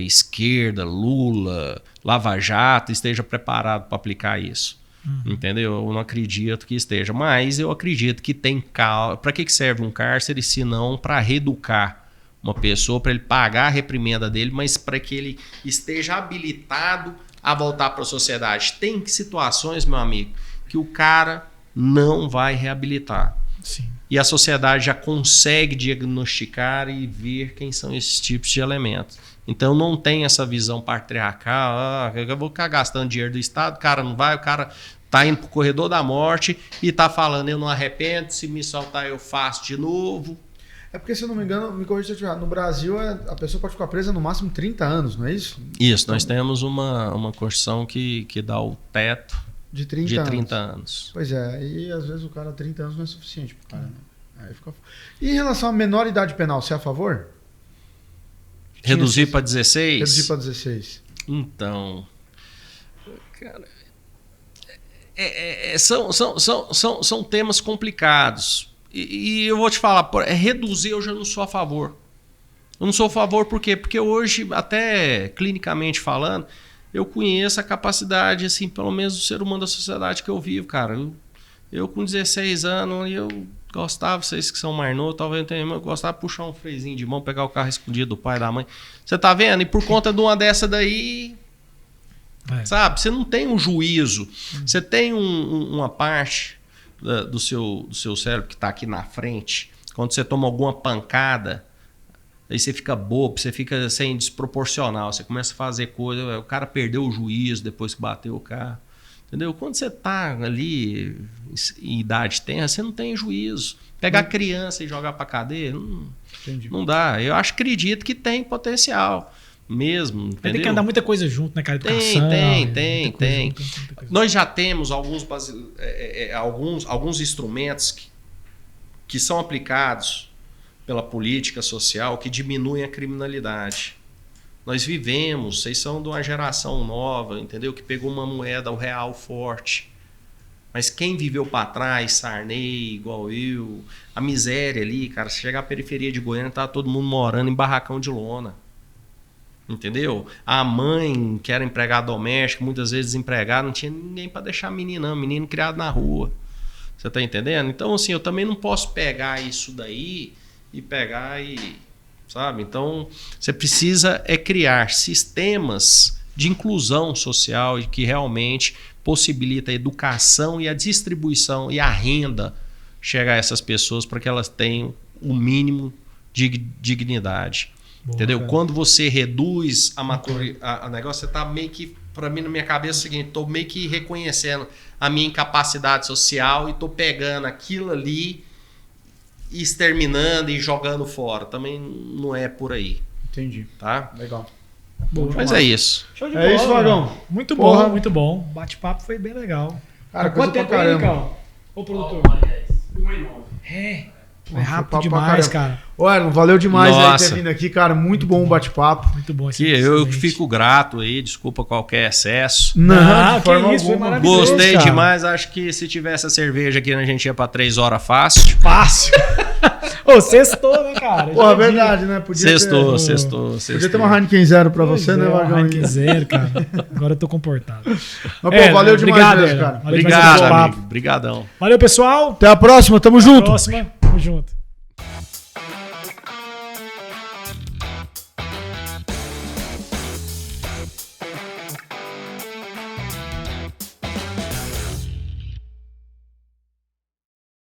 esquerda, Lula, Lava Jato, esteja preparado para aplicar isso. Entendeu? Eu não acredito que esteja. Mas eu acredito que tem... Para que serve um cárcere se não para reeducar uma pessoa, para ele pagar a reprimenda dele, mas para que ele esteja habilitado a voltar para a sociedade. Tem situações, meu amigo, que o cara não vai reabilitar. Sim. E a sociedade já consegue diagnosticar e ver quem são esses tipos de elementos. Então não tem essa visão patriarcal, eu vou ficar gastando dinheiro do Estado, o cara não vai, o cara tá indo pro corredor da morte e tá falando, eu não arrependo, se me soltar eu faço de novo. É porque, se eu não me engano, me corrija se eu estiver errado, no Brasil a pessoa pode ficar presa no máximo 30 anos, não é isso? Isso, então, nós temos uma Constituição que dá o teto de 30 anos. Pois é, e às vezes o cara 30 anos não é suficiente pro cara, né? Aí fica... E em relação à menor idade penal, você é a favor? Reduzir para 16? Reduzir para 16. Então, cara, são temas complicados. E eu vou te falar, reduzir eu já não sou a favor. Eu não sou a favor por quê? Porque hoje, até clinicamente falando, eu conheço a capacidade, assim, pelo menos do ser humano da sociedade que eu vivo, cara. Eu com 16 anos, eu gostava, vocês que são mais novos, talvez eu gostava de puxar um freiozinho de mão, pegar o carro escondido do pai e da mãe. Você tá vendo? E por conta de uma dessa daí, sabe? Você não tem um juízo. Você tem uma parte do seu cérebro que está aqui na frente. Quando você toma alguma pancada, aí você fica bobo, você fica assim, desproporcional. Você começa a fazer coisa, o cara perdeu o juízo depois que bateu o carro. Entendeu? Quando você está ali em idade tenra, você não tem juízo. Pegar criança e jogar para cadeia, não dá. Eu acredito que tem potencial mesmo. Entendeu? Tem que andar muita coisa junto, né, cara? Educação, tem. Nós já temos alguns instrumentos que são aplicados pela política social que diminuem a criminalidade. Nós vivemos, vocês são de uma geração nova, entendeu? Que pegou uma moeda, o real forte. Mas quem viveu para trás, Sarney, igual eu, a miséria ali, cara, se chegar à periferia de Goiânia, tá todo mundo morando em barracão de lona. Entendeu? A mãe, que era empregada doméstica, muitas vezes desempregada, não tinha ninguém para deixar menino, não, menino criado na rua. Você tá entendendo? Então, assim, eu também não posso pegar isso daí e pegar e... Sabe? Então, você precisa criar sistemas de inclusão social e que realmente possibilita a educação e a distribuição e a renda chegar a essas pessoas para que elas tenham o mínimo de dignidade. Boa, entendeu? Cara. Quando você reduz a negócio, você está meio que, para mim, na minha cabeça é o seguinte, estou meio que reconhecendo a minha incapacidade social e estou pegando aquilo ali e exterminando e jogando fora. Também não é por aí. Entendi. Tá? Legal. Boa, mas é isso. Show de bola, isso, Vagão. Muito bom, muito bom. O bate-papo foi bem legal. Cara, quanto tempo aí, Cal? Ô, produtor. 1,9. É. Foi rápido papo pra demais, caramba. cara. Ô, Erlon, valeu demais aí Nossa. ter vindo aqui, cara. Muito bom o bate-papo. Muito bom esse Que eu excelente. fico grato aí, desculpa qualquer excesso. Não, de que forma isso, foi alguma. maravilhoso. Gostei cara. demais, acho que se tivesse a cerveja aqui, a gente ia pra 3 horas fácil. Fácil. Ô, sextou, né, cara? Porra, verdade, né? Podia Sextou. Podia ter uma Heineken Zero pra você, né, Vargão? Heineken Zero, cara. Agora eu tô comportado. Mas, pô, valeu demais obrigado, mesmo, Erlon. cara. Valeu demais Obrigado, pelo papo. amigo. Obrigadão. Valeu, pessoal. Até a próxima, tamo junto. Próxima. Tamo junto.